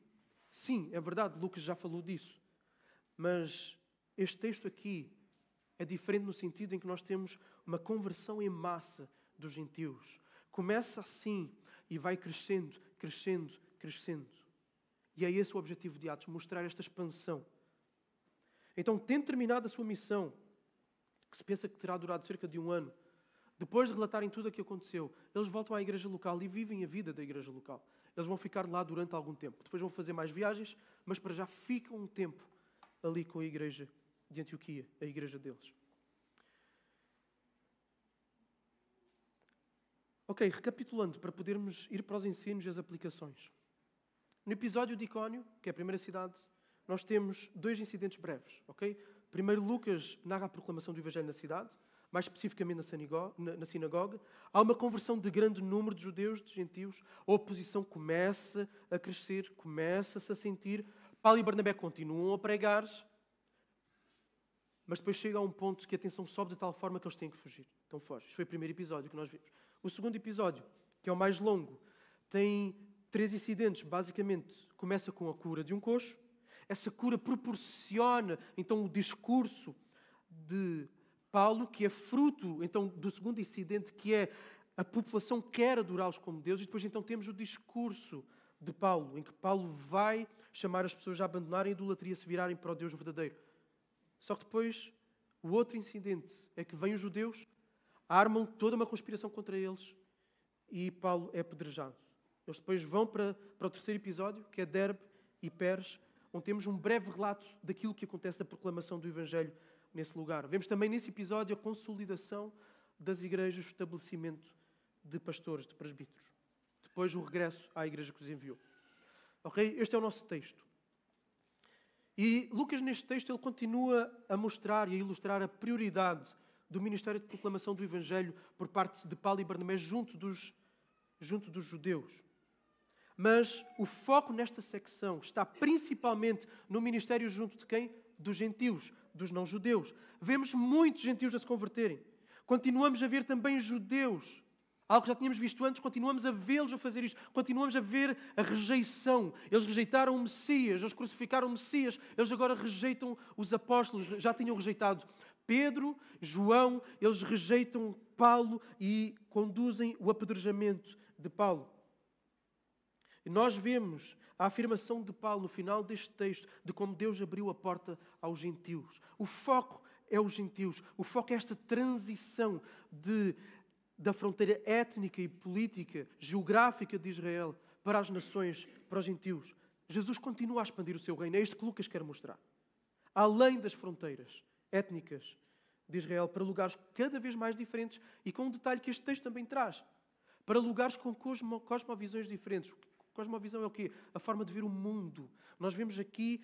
Sim, é verdade, Lucas já falou disso. Mas este texto aqui é diferente no sentido em que nós temos uma conversão em massa dos gentios. Começa assim e vai crescendo, crescendo, crescendo. E é esse o objetivo de Atos, mostrar esta expansão. Então, tendo terminado a sua missão, que se pensa que terá durado cerca de 1 ano, depois de relatarem tudo o que aconteceu, eles voltam à igreja local e vivem a vida da igreja local. Eles vão ficar lá durante algum tempo. Depois vão fazer mais viagens, mas para já ficam um tempo ali com a igreja de Antioquia, a igreja deles. Ok, recapitulando, para podermos ir para os ensinos e as aplicações. No episódio de Icónio, que é a primeira cidade, nós temos 2 incidentes breves. Ok? Primeiro, Lucas narra a proclamação do Evangelho na cidade, mais especificamente na sinagoga. Há uma conversão de grande número de judeus, de gentios. A oposição começa a crescer, começa-se a sentir. Paulo e Barnabé continuam a pregar, mas depois chega a um ponto que a tensão sobe de tal forma que eles têm que fugir. Então fogem. Este foi o primeiro episódio que nós vimos. O segundo episódio, que é o mais longo, tem 3 incidentes. Basicamente, começa com a cura de um coxo. Essa cura proporciona, então, o discurso de Paulo, que é fruto, então, do segundo incidente, que é a população quer adorá-los como Deus. E depois, então, temos o discurso de Paulo, em que Paulo vai chamar as pessoas a abandonarem a idolatria, a se virarem para o Deus verdadeiro. Só que depois, o outro incidente é que vêm os judeus, armam toda uma conspiração contra eles e Paulo é apedrejado. Eles depois vão para o terceiro episódio, que é Derbe e Peres, onde temos um breve relato daquilo que acontece da proclamação do Evangelho nesse lugar. Vemos também nesse episódio a consolidação das igrejas, o estabelecimento de pastores, de presbíteros. Depois o regresso à igreja que os enviou. Ok? Este é o nosso texto. E Lucas, neste texto, ele continua a mostrar e a ilustrar a prioridade do ministério de proclamação do Evangelho por parte de Paulo e Barnabé junto dos judeus. Mas o foco nesta secção está principalmente no ministério junto de quem? Dos gentios, dos não-judeus. Vemos muitos gentios a se converterem. Continuamos a ver também judeus. Algo que já tínhamos visto antes, continuamos a vê-los a fazer isto. Continuamos a ver a rejeição. Eles rejeitaram o Messias, eles crucificaram o Messias. Eles agora rejeitam os apóstolos. Já tinham rejeitado Pedro, João. Eles rejeitam Paulo e conduzem o apedrejamento de Paulo. E nós vemos a afirmação de Paulo no final deste texto de como Deus abriu a porta aos gentios. O foco é os gentios. O foco é esta transição da fronteira étnica e política, geográfica de Israel para as nações, para os gentios. Jesus continua a expandir o seu reino. É isto que Lucas quer mostrar. Além das fronteiras étnicas de Israel, para lugares cada vez mais diferentes e com um detalhe que este texto também traz. Para lugares com cosmovisões diferentes. Cosmovisão é o quê? A forma de ver o mundo. Nós vemos aqui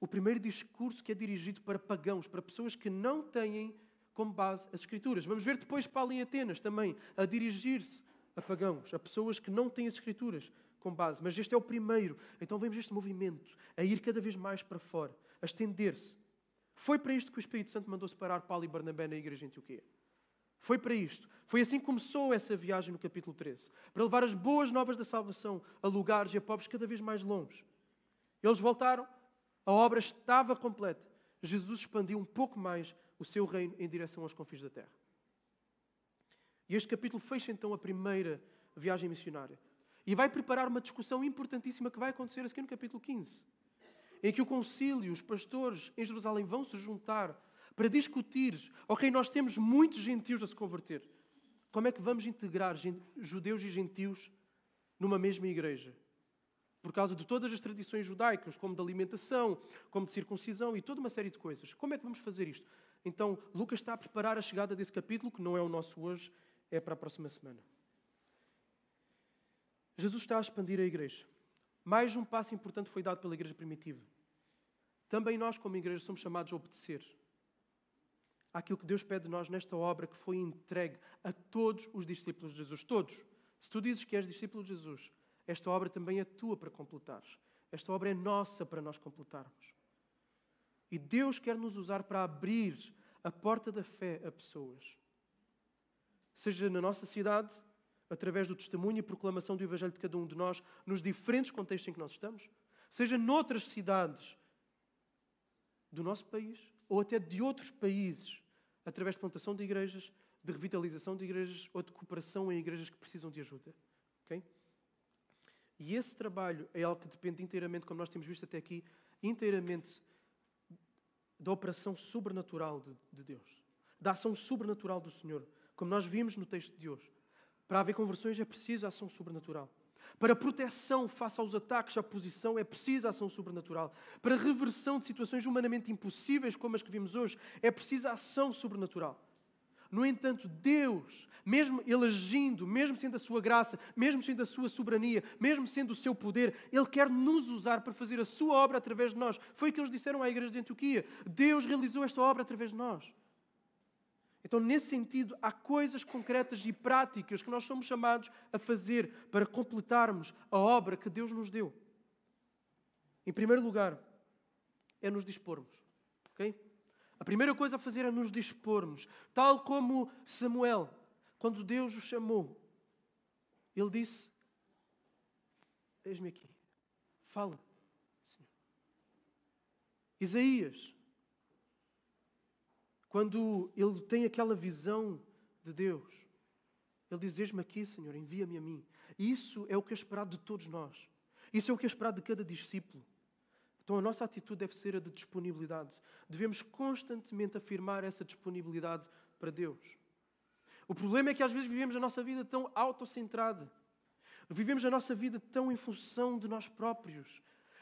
o primeiro discurso que é dirigido para pagãos, para pessoas que não têm como base as Escrituras. Vamos ver depois Paulo em Atenas também, a dirigir-se a pagãos, a pessoas que não têm as Escrituras como base. Mas este é o primeiro. Então vemos este movimento a ir cada vez mais para fora, a estender-se. Foi para isto que o Espírito Santo mandou separar Paulo e Barnabé na igreja em Antioquia. Foi para isto. Foi assim que começou essa viagem no capítulo 13. Para levar as boas novas da salvação a lugares e a povos cada vez mais longe. Eles voltaram, a obra estava completa. Jesus expandiu um pouco mais o seu reino em direção aos confins da terra. E este capítulo fecha então a primeira viagem missionária. E vai preparar uma discussão importantíssima que vai acontecer a seguir no capítulo 15. Em que o concílio, os pastores em Jerusalém vão se juntar para discutir, ok, nós temos muitos gentios a se converter. Como é que vamos integrar judeus e gentios numa mesma igreja? Por causa de todas as tradições judaicas, como de alimentação, como de circuncisão e toda uma série de coisas. Como é que vamos fazer isto? Então, Lucas está a preparar a chegada desse capítulo, que não é o nosso hoje, é para a próxima semana. Jesus está a expandir a igreja. Mais um passo importante foi dado pela igreja primitiva. Também nós, como igreja, somos chamados a obedecer àquilo que Deus pede de nós nesta obra que foi entregue a todos os discípulos de Jesus. Todos. Se tu dizes que és discípulo de Jesus, esta obra também é tua para completares. Esta obra é nossa para nós completarmos. E Deus quer nos usar para abrir a porta da fé a pessoas. Seja na nossa cidade, através do testemunho e proclamação do Evangelho de cada um de nós, nos diferentes contextos em que nós estamos, seja noutras cidades do nosso país, ou até de outros países, através de plantação de igrejas, de revitalização de igrejas, ou de cooperação em igrejas que precisam de ajuda. Okay? E esse trabalho é algo que depende inteiramente, como nós temos visto até aqui, inteiramente da operação sobrenatural de Deus. Da ação sobrenatural do Senhor. Como nós vimos no texto de hoje. Para haver conversões é preciso a ação sobrenatural. Para proteção face aos ataques à oposição é preciso a ação sobrenatural. Para reversão de situações humanamente impossíveis como as que vimos hoje é preciso a ação sobrenatural. No entanto, Deus, mesmo Ele agindo, mesmo sendo a sua graça, mesmo sendo a sua soberania, mesmo sendo o seu poder, Ele quer nos usar para fazer a sua obra através de nós. Foi o que eles disseram à igreja de Antioquia. Deus realizou esta obra através de nós. Então, nesse sentido, há coisas concretas e práticas que nós somos chamados a fazer para completarmos a obra que Deus nos deu. Em primeiro lugar, é nos dispormos. Ok? A primeira coisa a fazer é nos dispormos. Tal como Samuel, quando Deus o chamou, ele disse: eis-me aqui, fala, Senhor. Isaías, quando ele tem aquela visão de Deus, ele diz: eis-me aqui, Senhor, envia-me a mim. E isso é o que é esperado de todos nós. Isso é o que é esperado de cada discípulo. Então a nossa atitude deve ser a de disponibilidade. Devemos constantemente afirmar essa disponibilidade para Deus. O problema é que às vezes vivemos a nossa vida tão autocentrada. Vivemos a nossa vida tão em função de nós próprios.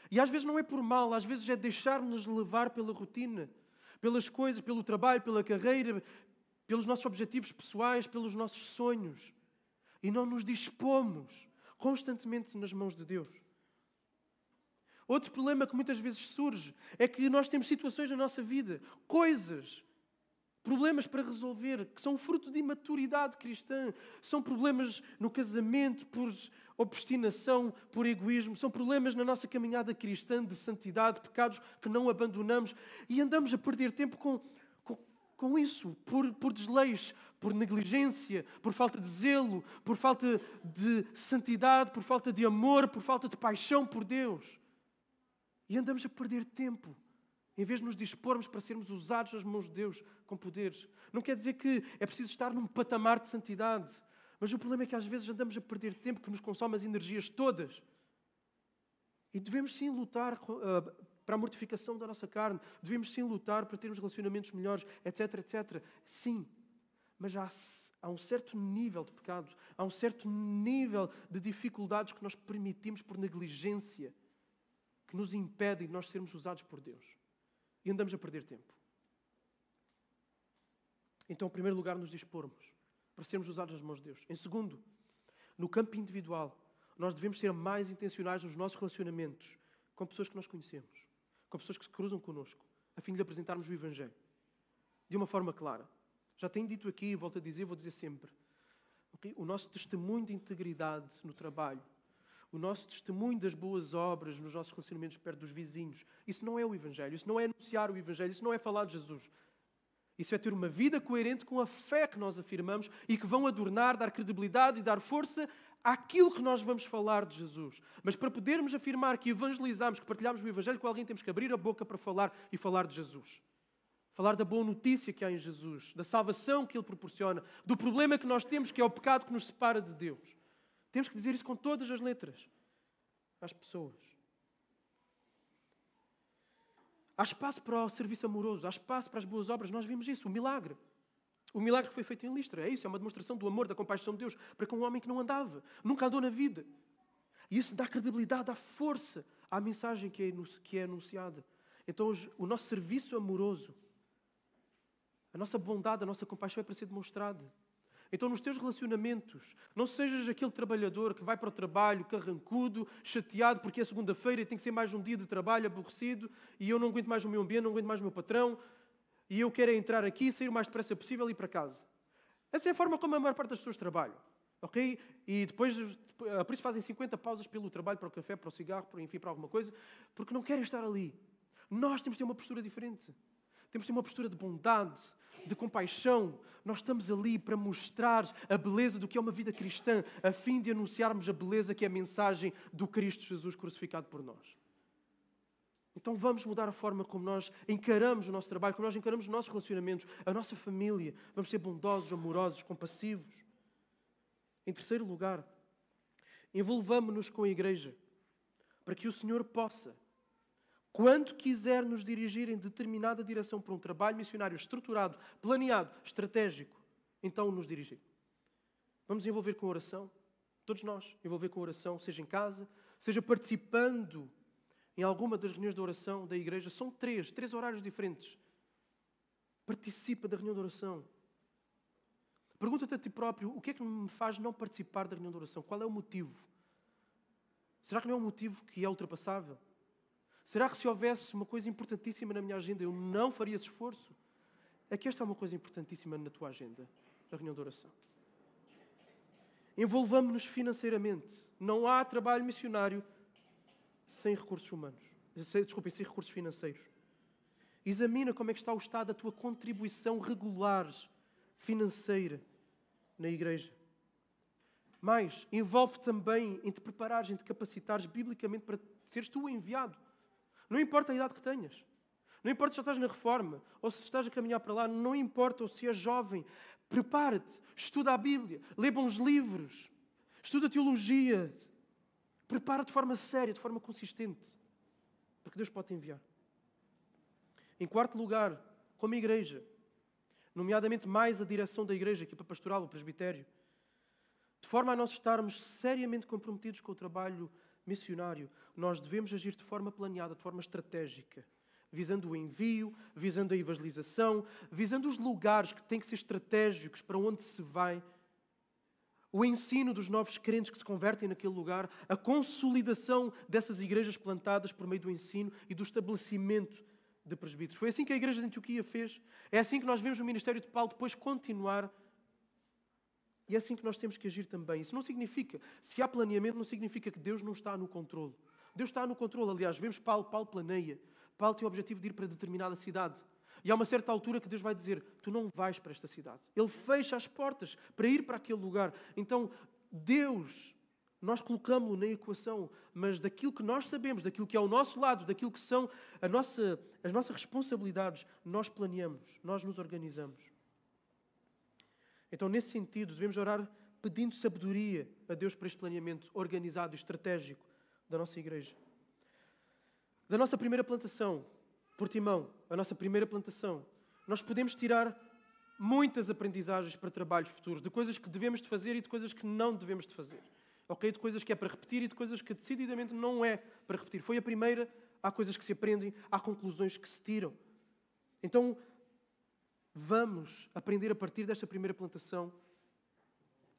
E às vezes não é por mal, às vezes é deixar-nos levar pela rotina, pelas coisas, pelo trabalho, pela carreira, pelos nossos objetivos pessoais, pelos nossos sonhos. E não nos dispomos constantemente nas mãos de Deus. Outro problema que muitas vezes surge é que nós temos situações na nossa vida, coisas, problemas para resolver, que são fruto de imaturidade cristã. São problemas no casamento, por obstinação, por egoísmo. São problemas na nossa caminhada cristã de santidade, pecados que não abandonamos. E andamos a perder tempo com isso, por desleixo, por negligência, por falta de zelo, por falta de santidade, por falta de amor, por falta de paixão por Deus. E andamos a perder tempo, em vez de nos dispormos para sermos usados nas mãos de Deus com poderes. Não quer dizer que é preciso estar num patamar de santidade, mas o problema é que às vezes andamos a perder tempo que nos consome as energias todas. E devemos sim lutar para a mortificação da nossa carne, devemos sim lutar para termos relacionamentos melhores, etc, etc. Sim, mas há um certo nível de pecados, há um certo nível de dificuldades que nós permitimos por negligência, que nos impedem de nós sermos usados por Deus. E andamos a perder tempo. Então, em primeiro lugar, nos dispormos para sermos usados nas mãos de Deus. Em segundo, no campo individual, nós devemos ser mais intencionais nos nossos relacionamentos com pessoas que nós conhecemos, com pessoas que se cruzam connosco, a fim de lhe apresentarmos o Evangelho. De uma forma clara. Já tenho dito aqui, volto a dizer, vou dizer sempre. Okay? O nosso testemunho de integridade no trabalho, o nosso testemunho das boas obras nos nossos relacionamentos perto dos vizinhos, isso não é o Evangelho, isso não é anunciar o Evangelho, isso não é falar de Jesus. Isso é ter uma vida coerente com a fé que nós afirmamos e que vão adornar, dar credibilidade e dar força àquilo que nós vamos falar de Jesus. Mas para podermos afirmar que evangelizamos, que partilhamos o Evangelho com alguém, temos que abrir a boca para falar e falar de Jesus. Falar da boa notícia que há em Jesus, da salvação que Ele proporciona, do problema que nós temos, que é o pecado que nos separa de Deus. Temos que dizer isso com todas as letras às pessoas. Há espaço para o serviço amoroso, há espaço para as boas obras. Nós vimos isso, o milagre. O milagre que foi feito em Listra. É isso, é uma demonstração do amor, da compaixão de Deus para com um homem que não andava, nunca andou na vida. E isso dá credibilidade, dá força à mensagem que é anunciada. Então, o nosso serviço amoroso, a nossa bondade, a nossa compaixão é para ser demonstrada. Então, nos teus relacionamentos, não sejas aquele trabalhador que vai para o trabalho carrancudo, chateado, porque é segunda-feira e tem que ser mais um dia de trabalho aborrecido e eu não aguento mais o meu ambiente, não aguento mais o meu patrão e eu quero entrar aqui, sair o mais depressa possível e ir para casa. Essa é a forma como a maior parte das pessoas trabalham. Ok? E depois, por isso fazem 50 pausas pelo trabalho, para o café, para o cigarro, enfim, para alguma coisa, porque não querem estar ali. Nós temos de ter uma postura diferente. Temos de ter uma postura de bondade, de compaixão. Nós estamos ali para mostrar a beleza do que é uma vida cristã, a fim de anunciarmos a beleza que é a mensagem do Cristo Jesus crucificado por nós. Então vamos mudar a forma como nós encaramos o nosso trabalho, como nós encaramos os nossos relacionamentos, a nossa família. Vamos ser bondosos, amorosos, compassivos. Em terceiro lugar, envolvamo-nos com a igreja, para que o Senhor possa, quando quiser nos dirigir em determinada direção para um trabalho missionário estruturado, planeado, estratégico, então nos dirigir. Vamos envolver com oração, todos nós, envolver com oração, seja em casa, seja participando em alguma das reuniões de oração da igreja. São três horários diferentes. Participa da reunião de oração. Pergunta-te a ti próprio, o que é que me faz não participar da reunião de oração? Qual é o motivo? Será que não é um motivo que é ultrapassável? Será que se houvesse uma coisa importantíssima na minha agenda, eu não faria esse esforço? É que esta é uma coisa importantíssima na tua agenda, a reunião de oração. Envolvamo-nos financeiramente. Não há trabalho missionário sem recursos humanos. Sem recursos financeiros. Examina como é que está o estado da tua contribuição regular financeira na igreja. Mas envolve também em te preparares, em te capacitares biblicamente para seres tu o enviado. Não importa a idade que tenhas. Não importa se já estás na reforma ou se estás a caminhar para lá. Não importa ou se és jovem. Prepara-te. Estuda a Bíblia. Lê bons livros. Estuda teologia. Prepara-te de forma séria, de forma consistente. Porque Deus pode te enviar. Em quarto lugar, como igreja, nomeadamente mais a direção da igreja, a equipa pastoral, o presbitério, de forma a nós estarmos seriamente comprometidos com o trabalho missionário, nós devemos agir de forma planeada, de forma estratégica, visando o envio, visando a evangelização, visando os lugares que têm que ser estratégicos para onde se vai. o ensino dos novos crentes que se convertem naquele lugar, a consolidação dessas igrejas plantadas por meio do ensino e do estabelecimento de presbíteros. Foi assim que a igreja de Antioquia fez. É assim que nós vemos o ministério de Paulo depois continuar. E é assim que nós temos que agir também. Isso não significa, se há planeamento, não significa que Deus não está no controle. Deus está no controle. Aliás, vemos Paulo planeia. Paulo tem o objetivo de ir para determinada cidade. E há uma certa altura que Deus vai dizer, tu não vais para esta cidade. Ele fecha as portas para ir para aquele lugar. Então, Deus, nós colocamos-lo na equação, mas daquilo que nós sabemos, daquilo que é ao nosso lado, daquilo que são as nossas responsabilidades, nós planeamos, nós nos organizamos. Então, nesse sentido, devemos orar pedindo sabedoria a Deus para este planeamento organizado e estratégico da nossa igreja. Da nossa primeira plantação, Portimão, a nossa primeira plantação, nós podemos tirar muitas aprendizagens para trabalhos futuros, de coisas que devemos de fazer e de coisas que não devemos de fazer. Ok? De coisas que é para repetir e de coisas que decididamente não é para repetir. Foi a primeira, há coisas que se aprendem, há conclusões que se tiram. Então, vamos aprender a partir desta primeira plantação.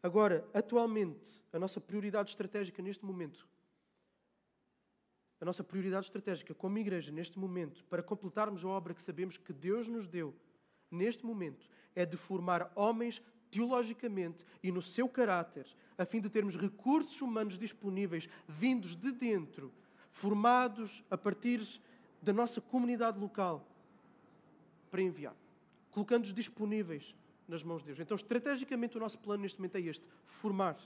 Agora, atualmente, a nossa prioridade estratégica neste momento, a nossa prioridade estratégica como igreja neste momento, para completarmos a obra que sabemos que Deus nos deu neste momento, é de formar homens teologicamente e no seu caráter, a fim de termos recursos humanos disponíveis, vindos de dentro, formados a partir da nossa comunidade local, para enviar, colocando-os disponíveis nas mãos de Deus. Então, estrategicamente, o nosso plano neste momento é este, formar.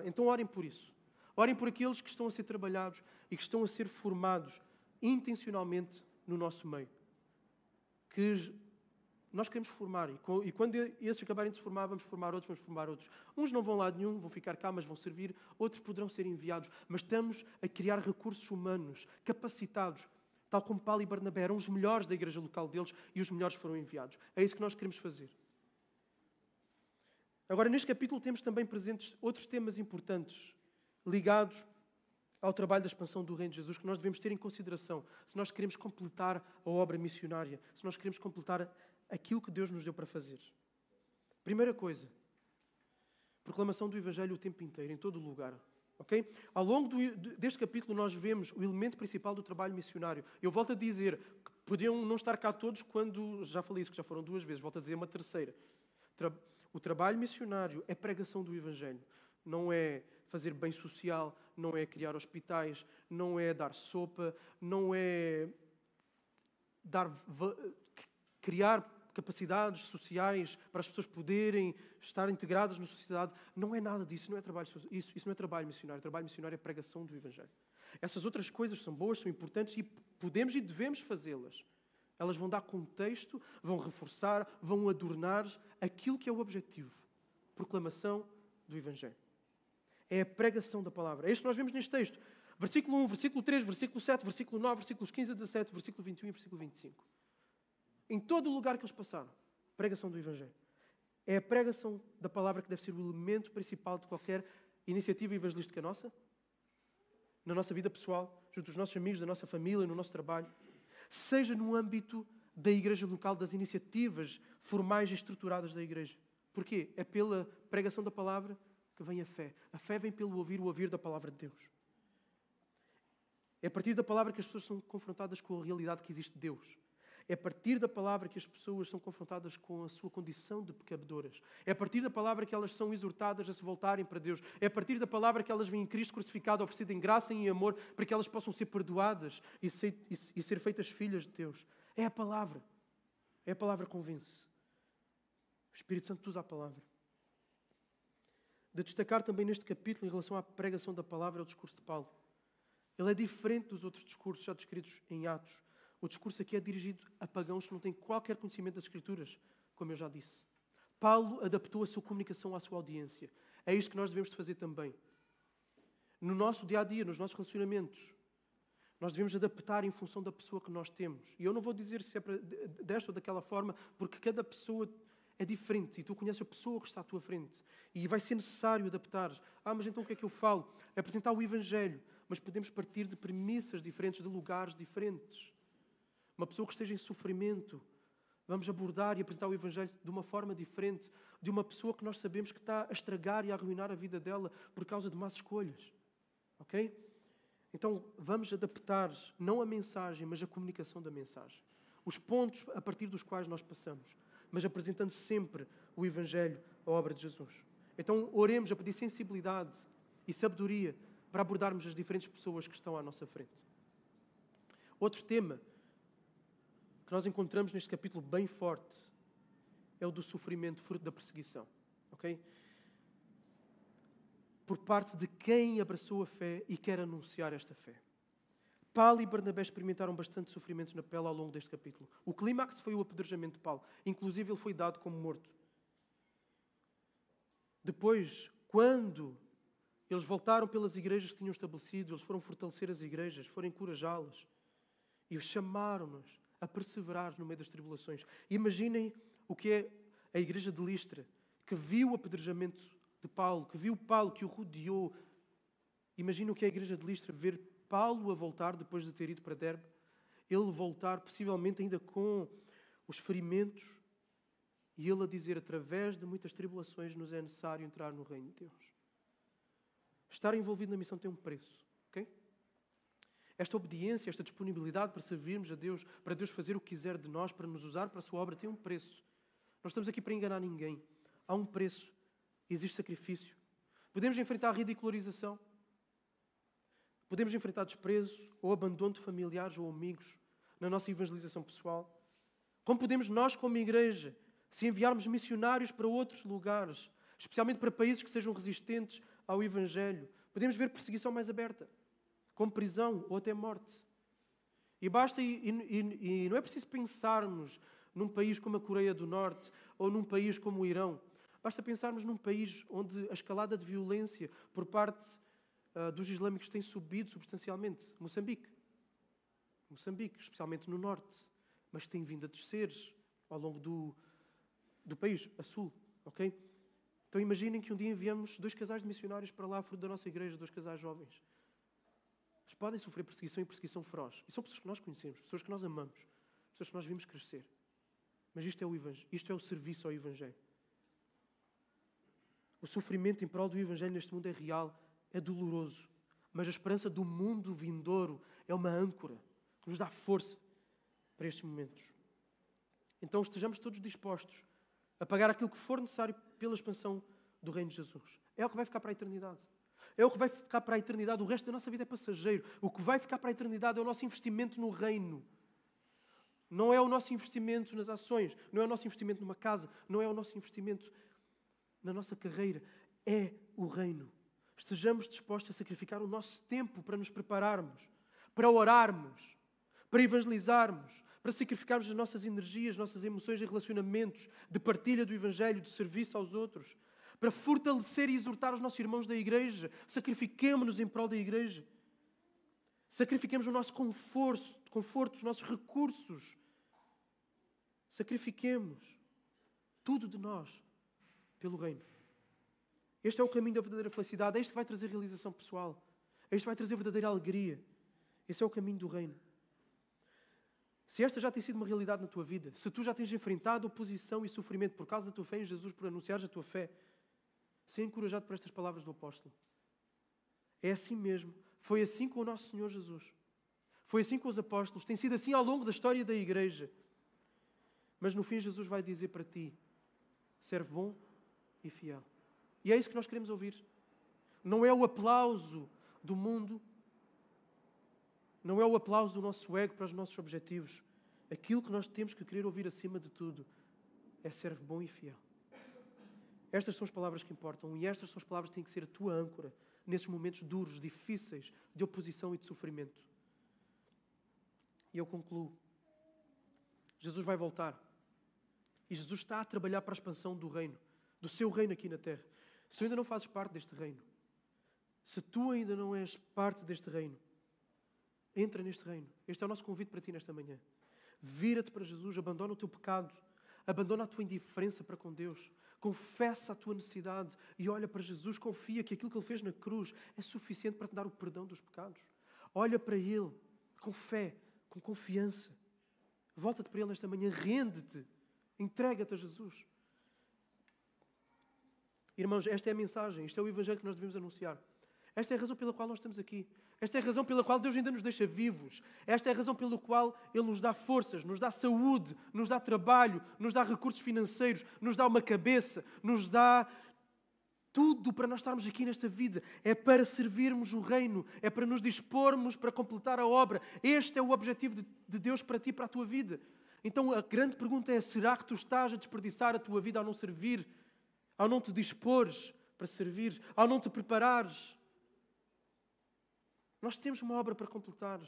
Então, orem por isso. Orem por aqueles que estão a ser trabalhados e que estão a ser formados intencionalmente no nosso meio. Que nós queremos formar e quando esses acabarem de se formar, vamos formar outros. Uns não vão lá nenhum, vão ficar cá, mas vão servir. Outros poderão ser enviados. Mas estamos a criar recursos humanos capacitados, tal como Paulo e Barnabé eram os melhores da igreja local deles e os melhores foram enviados. É isso que nós queremos fazer. Agora, neste capítulo temos também presentes outros temas importantes ligados ao trabalho da expansão do Reino de Jesus, que nós devemos ter em consideração se nós queremos completar a obra missionária, se nós queremos completar aquilo que Deus nos deu para fazer. Primeira coisa, proclamação do Evangelho o tempo inteiro, em todo o lugar. Okay? Ao longo deste capítulo nós vemos o elemento principal do trabalho missionário. Eu volto a dizer que podiam não estar cá todos quando, já falei isso, que já foram 2 vezes, volto a dizer uma terceira. O trabalho missionário é pregação do Evangelho. Não é fazer bem social, não é criar hospitais, não é dar sopa, não é criar capacidades sociais para as pessoas poderem estar integradas na sociedade. Não é nada disso, não é trabalho, isso não é trabalho missionário. Trabalho missionário é pregação do Evangelho. Essas outras coisas são boas, são importantes e podemos e devemos fazê-las. Elas vão dar contexto, vão reforçar, vão adornar aquilo que é o objetivo. Proclamação do Evangelho. É a pregação da palavra. É isto que nós vemos neste texto. Versículo 1, versículo 3, versículo 7, versículo 9, versículos 15 a 17, versículo 21 e versículo 25. Em todo o lugar que eles passaram, pregação do Evangelho. É a pregação da palavra que deve ser o elemento principal de qualquer iniciativa evangelística nossa, na nossa vida pessoal, junto dos nossos amigos, da nossa família, no nosso trabalho, seja no âmbito da igreja local, das iniciativas formais e estruturadas da igreja. Porquê? É pela pregação da palavra que vem a fé. A fé vem pelo ouvir, o ouvir da palavra de Deus. É a partir da palavra que as pessoas são confrontadas com a realidade que existe Deus. É a partir da palavra que as pessoas são confrontadas com a sua condição de pecadoras. É a partir da palavra que elas são exortadas a se voltarem para Deus. É a partir da palavra que elas veem Cristo crucificado, oferecido em graça e em amor, para que elas possam ser perdoadas e ser feitas filhas de Deus. É a palavra. É a palavra que convence. O Espírito Santo usa a palavra. De destacar também neste capítulo, em relação à pregação da palavra, é o discurso de Paulo. Ele é diferente dos outros discursos já descritos em Atos. O discurso aqui é dirigido a pagãos que não têm qualquer conhecimento das Escrituras, como eu já disse. Paulo adaptou a sua comunicação à sua audiência. É isto que nós devemos de fazer também. No nosso dia-a-dia, nos nossos relacionamentos, nós devemos adaptar em função da pessoa que nós temos. E eu não vou dizer se é desta ou daquela forma, porque cada pessoa é diferente e tu conheces a pessoa que está à tua frente. E vai ser necessário adaptar. Mas então o que é que eu falo? É apresentar o Evangelho, mas podemos partir de premissas diferentes, de lugares diferentes. Uma pessoa que esteja em sofrimento Vamos abordar e apresentar o Evangelho de uma forma diferente, de uma pessoa que nós sabemos que está a estragar e a arruinar a vida dela por causa de más escolhas. Ok? Então, vamos adaptar não a mensagem, mas a comunicação da mensagem. Os pontos a partir dos quais nós passamos, mas apresentando sempre o Evangelho, a obra de Jesus. Então, oremos a pedir sensibilidade e sabedoria para abordarmos as diferentes pessoas que estão à nossa frente. Outro tema que nós encontramos neste capítulo bem forte é o do sofrimento fruto da perseguição. Ok? Por parte de quem abraçou a fé e quer anunciar esta fé. Paulo e Barnabé experimentaram bastante sofrimentos na pele ao longo deste capítulo. O clímax foi o apedrejamento de Paulo. Inclusive, ele foi dado como morto. Depois, quando eles voltaram pelas igrejas que tinham estabelecido, eles foram fortalecer as igrejas, foram encorajá-las e chamaram-nos a perseverar no meio das tribulações. Imaginem o que é a igreja de Listra, que viu o apedrejamento de Paulo, que viu Paulo, que o rodeou. Imaginem o que é a igreja de Listra, ver Paulo a voltar depois de ter ido para Derbe, ele voltar possivelmente ainda com os ferimentos e ele a dizer, através de muitas tribulações nos é necessário entrar no reino de Deus. Estar envolvido na missão tem um preço. Okay? Esta obediência, esta disponibilidade para servirmos a Deus, para Deus fazer o que quiser de nós, para nos usar para a sua obra, tem um preço. Nós estamos aqui para enganar ninguém. Há um preço. Existe sacrifício. Podemos enfrentar a ridicularização. Podemos enfrentar desprezo ou abandono de familiares ou amigos na nossa evangelização pessoal. Como podemos nós, como igreja, se enviarmos missionários para outros lugares, especialmente para países que sejam resistentes ao Evangelho, podemos ver perseguição mais aberta, como prisão ou até morte. E basta, e não é preciso pensarmos num país como a Coreia do Norte ou num país como o Irão. Basta pensarmos num país onde a escalada de violência por parte dos islâmicos tem subido substancialmente. Moçambique, especialmente no norte, mas tem vindo a descer ao longo do país, a sul. Okay? Então imaginem que um dia enviamos 2 casais de missionários para lá, fruto da nossa igreja, 2 casais jovens. Eles podem sofrer perseguição e perseguição feroz. E são pessoas que nós conhecemos, pessoas que nós amamos, pessoas que nós vimos crescer. Mas isto é o Evangelho, isto é o serviço ao Evangelho. O sofrimento em prol do Evangelho neste mundo é real, é doloroso. Mas a esperança do mundo vindouro é uma âncora que nos dá força para estes momentos. Então estejamos todos dispostos a pagar aquilo que for necessário pela expansão do reino de Jesus. É o que vai ficar para a eternidade. É o que vai ficar para a eternidade. O resto da nossa vida é passageiro. O que vai ficar para a eternidade é o nosso investimento no reino. Não é o nosso investimento nas ações. Não é o nosso investimento numa casa. Não é o nosso investimento na nossa carreira. É o reino. Estejamos dispostos a sacrificar o nosso tempo para nos prepararmos, para orarmos, para evangelizarmos, para sacrificarmos as nossas energias, as nossas emoções e relacionamentos de partilha do Evangelho, de serviço aos outros, para fortalecer e exortar os nossos irmãos da igreja. Sacrifiquemo-nos em prol da igreja. Sacrifiquemos o nosso conforto, os nossos recursos. Sacrifiquemos tudo de nós pelo reino. Este é o caminho da verdadeira felicidade. É este que vai trazer realização pessoal. É este que vai trazer verdadeira alegria. Esse é o caminho do reino. Se esta já tem sido uma realidade na tua vida, se tu já tens enfrentado oposição e sofrimento por causa da tua fé em Jesus, por anunciares a tua fé, seja encorajado por estas palavras do apóstolo. É assim mesmo. Foi assim com o nosso Senhor Jesus. Foi assim com os apóstolos. Tem sido assim ao longo da história da igreja. Mas no fim Jesus vai dizer para ti, servo bom e fiel. E é isso que nós queremos ouvir. Não é o aplauso do mundo, não é o aplauso do nosso ego para os nossos objetivos. Aquilo que nós temos que querer ouvir acima de tudo é servo bom e fiel. Estas são as palavras que importam e estas são as palavras que têm que ser a tua âncora nesses momentos duros, difíceis, de oposição e de sofrimento. E eu concluo. Jesus vai voltar. E Jesus está a trabalhar para a expansão do reino, do seu reino aqui na terra. Se tu ainda não fazes parte deste reino, se tu ainda não és parte deste reino, entra neste reino. Este é o nosso convite para ti nesta manhã. Vira-te para Jesus, abandona o teu pecado, abandona a tua indiferença para com Deus, confessa a tua necessidade e olha para Jesus, confia que aquilo que Ele fez na cruz é suficiente para te dar o perdão dos pecados. Olha para Ele com fé, com confiança. Volta-te para Ele nesta manhã, rende-te Entrega-te a Jesus. Irmãos, esta é a mensagem, isto é o Evangelho que nós devemos anunciar. Esta é a razão pela qual nós estamos aqui. Esta é a razão pela qual Deus ainda nos deixa vivos. Esta é a razão pela qual Ele nos dá forças, nos dá saúde, nos dá trabalho, nos dá recursos financeiros, nos dá uma cabeça, nos dá tudo para nós estarmos aqui nesta vida. É para servirmos o reino, é para nos dispormos para completar a obra. Este é o objetivo de Deus para ti e para a tua vida. Então a grande pergunta é, será que tu estás a desperdiçar a tua vida ao não servir? Ao não te dispores para servir? Ao não te preparares? Nós temos uma obra para completar.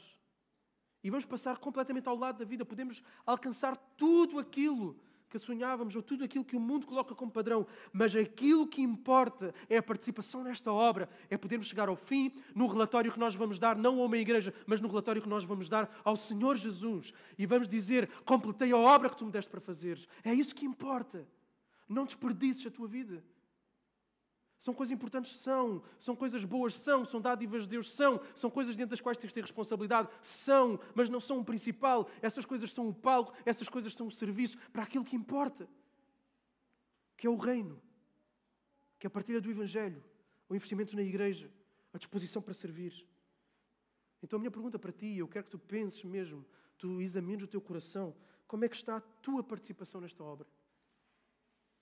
E vamos passar completamente ao lado da vida. Podemos alcançar tudo aquilo que sonhávamos ou tudo aquilo que o mundo coloca como padrão. Mas aquilo que importa é a participação nesta obra. É podermos chegar ao fim no relatório que nós vamos dar, não a uma igreja, mas no relatório que nós vamos dar ao Senhor Jesus. E vamos dizer, completei a obra que tu me deste para fazeres. É isso que importa. Não desperdices a tua vida. São coisas importantes? São coisas boas? São dádivas de Deus? São coisas dentro das quais tens de ter responsabilidade? Mas não são o principal. Essas coisas são o palco, essas coisas são o serviço para aquilo que importa, que é o reino, que é a partilha do Evangelho, o investimento na igreja, a disposição para servir. Então a minha pergunta para ti, eu quero que tu penses mesmo, tu examines o teu coração, como é que está a tua participação nesta obra?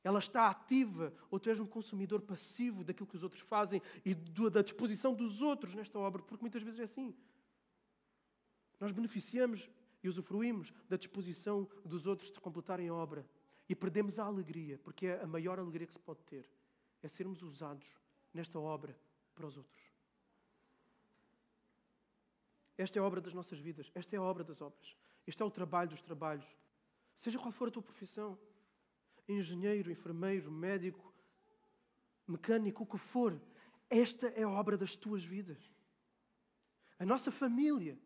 Ela está ativa ou tu és um consumidor passivo daquilo que os outros fazem e da disposição dos outros nesta obra? Porque muitas vezes é assim. Nós beneficiamos e usufruímos da disposição dos outros de completarem a obra e perdemos a alegria, porque é a maior alegria que se pode ter. É sermos usados nesta obra para os outros. Esta é a obra das nossas vidas. Esta é a obra das obras. Este é o trabalho dos trabalhos. Seja qual for a tua profissão. Engenheiro, enfermeiro, médico, mecânico, o que for. Esta é a obra das tuas vidas. A nossa família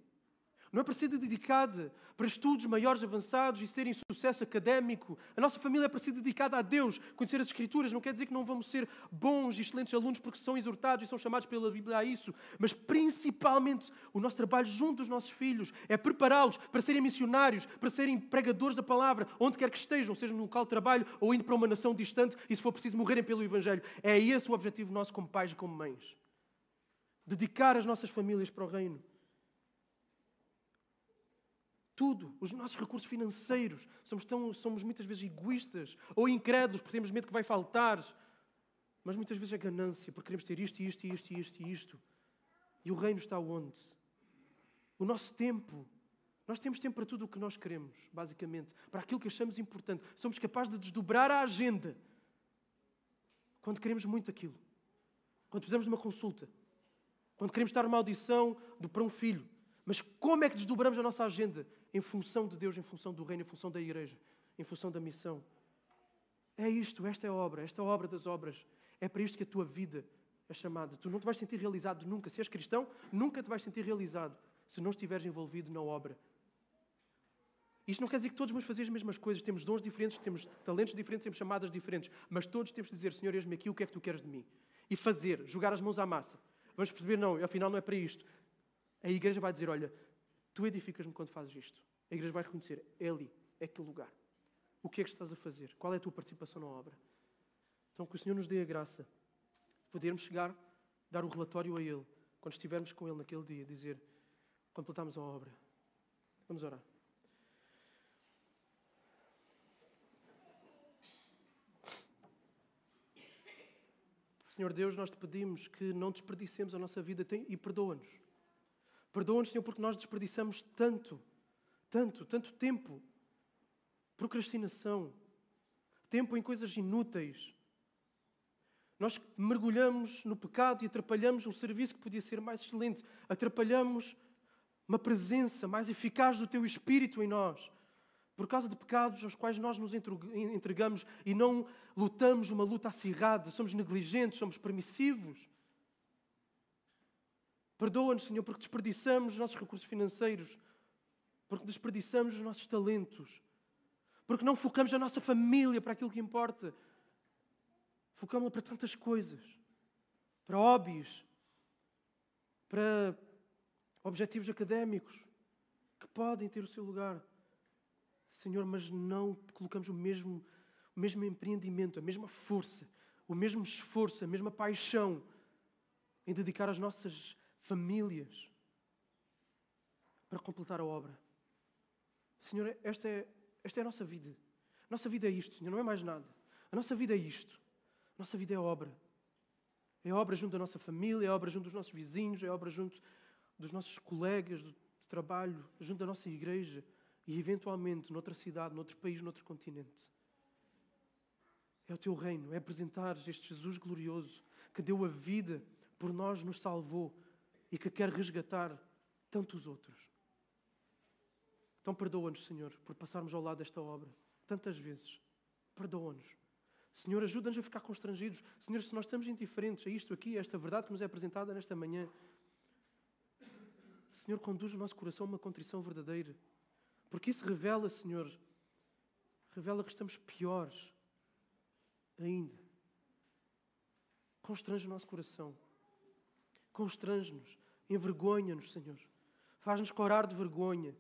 não é para ser dedicada para estudos maiores, avançados e serem sucesso académico. A nossa família é para ser dedicada a Deus, conhecer as Escrituras. Não quer dizer que não vamos ser bons e excelentes alunos porque são exortados e são chamados pela Bíblia a isso. Mas principalmente o nosso trabalho junto dos nossos filhos é prepará-los para serem missionários, para serem pregadores da palavra, onde quer que estejam, seja num local de trabalho ou indo para uma nação distante e, se for preciso, morrerem pelo Evangelho. É esse o objetivo nosso como pais e como mães. Dedicar as nossas famílias para o reino. Tudo, os nossos recursos financeiros. Somos muitas vezes egoístas ou incrédulos porque temos medo que vai faltar. Mas muitas vezes é ganância porque queremos ter isto, isto, isto, isto e isto. E o reino está onde? O nosso tempo. Nós temos tempo para tudo o que nós queremos, basicamente. Para aquilo que achamos importante. Somos capazes de desdobrar a agenda quando queremos muito aquilo. Quando precisamos de uma consulta. Quando queremos estar numa audição para um filho. Mas como é que desdobramos a nossa agenda? Em função de Deus, em função do reino, em função da igreja, em função da missão. É isto, esta é a obra, esta é a obra das obras. É para isto que a tua vida é chamada. Tu não te vais sentir realizado nunca. Se és cristão, nunca te vais sentir realizado se não estiveres envolvido na obra. Isto não quer dizer que todos vamos fazer as mesmas coisas. Temos dons diferentes, temos talentos diferentes, temos chamadas diferentes. Mas todos temos de dizer, Senhor, eis-me aqui, o que é que tu queres de mim? E fazer, jogar as mãos à massa. Vamos perceber, não, afinal não é para isto. A igreja vai dizer, olha, tu edificas-me quando fazes isto. A igreja vai reconhecer, é ali, é aquele lugar. O que é que estás a fazer? Qual é a tua participação na obra? Então, que o Senhor nos dê a graça de podermos chegar, dar o relatório a Ele, quando estivermos com Ele naquele dia, dizer, completamos a obra. Vamos orar. Senhor Deus, nós te pedimos que não desperdicemos a nossa vida e perdoa-nos. Perdoa-nos, Senhor, porque nós desperdiçamos tanto tempo. Procrastinação. Tempo em coisas inúteis. Nós mergulhamos no pecado e atrapalhamos um serviço que podia ser mais excelente. Atrapalhamos uma presença mais eficaz do Teu Espírito em nós. Por causa de pecados aos quais nós nos entregamos e não lutamos uma luta acirrada. Somos negligentes, somos permissivos. Perdoa-nos, Senhor, porque desperdiçamos os nossos recursos financeiros, porque desperdiçamos os nossos talentos, porque não focamos a nossa família para aquilo que importa. Focamos-la para tantas coisas, para hobbies, para objetivos académicos, que podem ter o seu lugar. Senhor, mas não colocamos o mesmo empreendimento, a mesma força, o mesmo esforço, a mesma paixão em dedicar as nossas famílias para completar a obra. Senhor, esta é a nossa vida. A nossa vida é isto, Senhor, não é mais nada. A nossa vida é isto. A nossa vida é obra. É obra junto da nossa família, é obra junto dos nossos vizinhos, é obra junto dos nossos colegas de trabalho, junto da nossa igreja e, eventualmente, noutra cidade, noutro país, noutro continente. É o Teu reino, é apresentar este Jesus glorioso que deu a vida por nós, nos salvou e que quer resgatar tantos outros. Então perdoa-nos, Senhor, por passarmos ao lado desta obra tantas vezes. Perdoa-nos. Senhor, ajuda-nos a ficar constrangidos. Senhor, se nós estamos indiferentes a isto aqui, a esta verdade que nos é apresentada nesta manhã, Senhor, conduz o nosso coração a uma contrição verdadeira. Porque isso revela, Senhor, revela que estamos piores ainda. Constrange o nosso coração. Constrange-nos. Envergonha-nos, Senhor. Faz-nos corar de vergonha.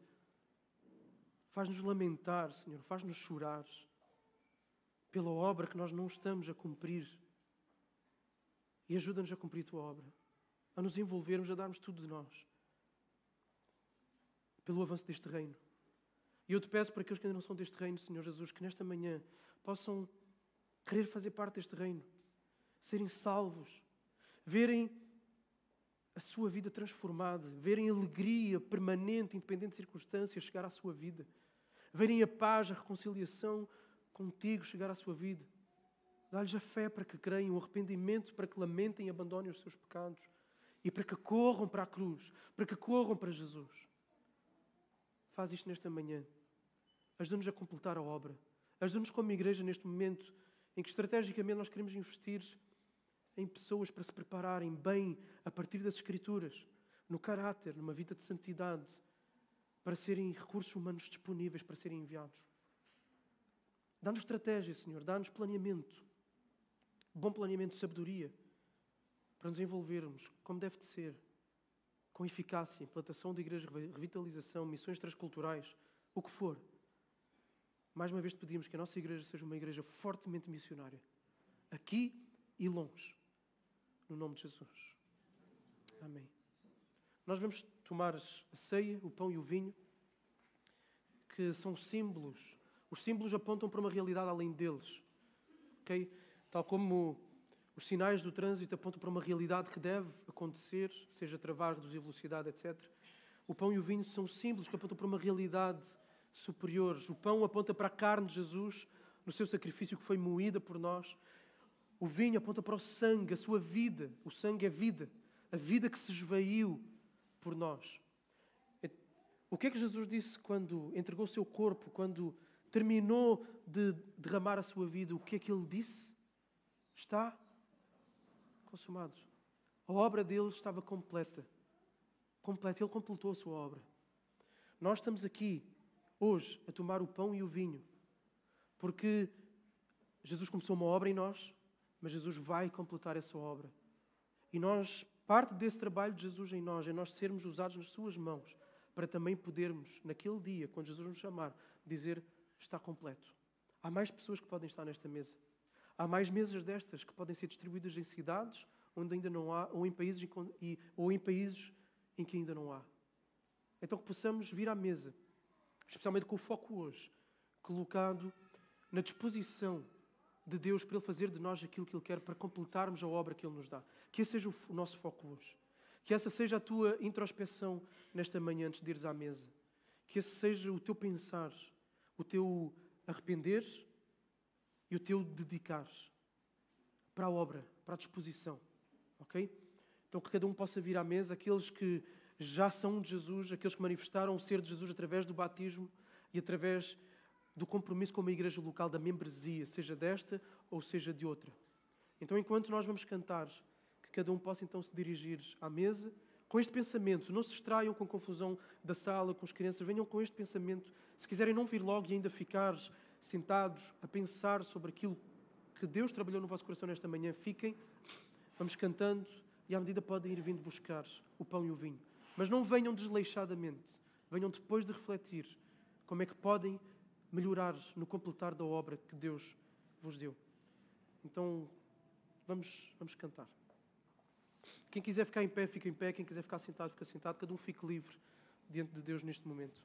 Faz-nos lamentar, Senhor. Faz-nos chorar pela obra que nós não estamos a cumprir. E ajuda-nos a cumprir a Tua obra. A nos envolvermos, a darmos tudo de nós. Pelo avanço deste reino. E eu Te peço para aqueles que ainda não são deste reino, Senhor Jesus, que nesta manhã possam querer fazer parte deste reino. Serem salvos. Verem a sua vida transformada. Verem a alegria permanente, independente de circunstâncias, chegar à sua vida. Verem a paz, a reconciliação contigo chegar à sua vida. Dá-lhes a fé para que creiam, o arrependimento para que lamentem e abandonem os seus pecados e para que corram para a cruz, para que corram para Jesus. Faz isto nesta manhã. Ajuda-nos a completar a obra. Ajuda-nos como igreja neste momento em que estrategicamente nós queremos investir em pessoas para se prepararem bem a partir das Escrituras, no caráter, numa vida de santidade, para serem recursos humanos disponíveis para serem enviados. Dá-nos estratégia, Senhor, dá-nos planeamento, bom planeamento, sabedoria, para nos envolvermos como deve de ser, com eficácia, implantação de igrejas, revitalização, missões transculturais, o que for. Mais uma vez te pedimos que a nossa igreja seja uma igreja fortemente missionária, aqui e longe, no nome de Jesus. Amém. Nós vamos tomar a ceia, o pão e o vinho, que são símbolos. Os símbolos apontam para uma realidade além deles. Okay? Tal como os sinais do trânsito apontam para uma realidade que deve acontecer, seja travar, reduzir velocidade, etc. O pão e o vinho são símbolos que apontam para uma realidade superior. O pão aponta para a carne de Jesus, no seu sacrifício que foi moída por nós. O vinho aponta para o sangue, a sua vida. O sangue é vida. A vida que se esvaiu por nós. O que é que Jesus disse quando entregou o seu corpo, quando terminou de derramar a sua vida? O que é que Ele disse? Está consumado. A obra dele estava completa. Completa. Ele completou a sua obra. Nós estamos aqui, hoje, a tomar o pão e o vinho, porque Jesus começou uma obra em nós, mas Jesus vai completar essa obra. E nós, parte desse trabalho de Jesus em nós sermos usados nas suas mãos, para também podermos, naquele dia, quando Jesus nos chamar, dizer, está completo. Há mais pessoas que podem estar nesta mesa. Há mais mesas destas que podem ser distribuídas em cidades onde ainda não há, ou em países em que ainda não há. Então que possamos vir à mesa, especialmente com o foco hoje, colocado na disposição de Deus para Ele fazer de nós aquilo que Ele quer para completarmos a obra que Ele nos dá. Que esse seja o nosso foco hoje. Que essa seja a tua introspeção nesta manhã antes de ires à mesa. Que esse seja o teu pensar, o teu arrepender e o teu dedicar para a obra, para a disposição. Ok? Então que cada um possa vir à mesa, aqueles que já são de Jesus, aqueles que manifestaram o ser de Jesus através do batismo e através do compromisso com uma igreja local, da membresia, seja desta ou seja de outra. Então, enquanto nós vamos cantar, que cada um possa então se dirigir à mesa com este pensamento. Não se distraiam com a confusão da sala, com as crianças. Venham com este pensamento. Se quiserem não vir logo e ainda ficar sentados a pensar sobre aquilo que Deus trabalhou no vosso coração nesta manhã, fiquem. Vamos cantando e à medida podem ir vindo buscar o pão e o vinho. Mas não venham desleixadamente. Venham depois de refletir como é que podem melhorar no completar da obra que Deus vos deu. Então, vamos cantar. Quem quiser ficar em pé, fica em pé. Quem quiser ficar sentado, fica sentado. Cada um fique livre diante de Deus neste momento.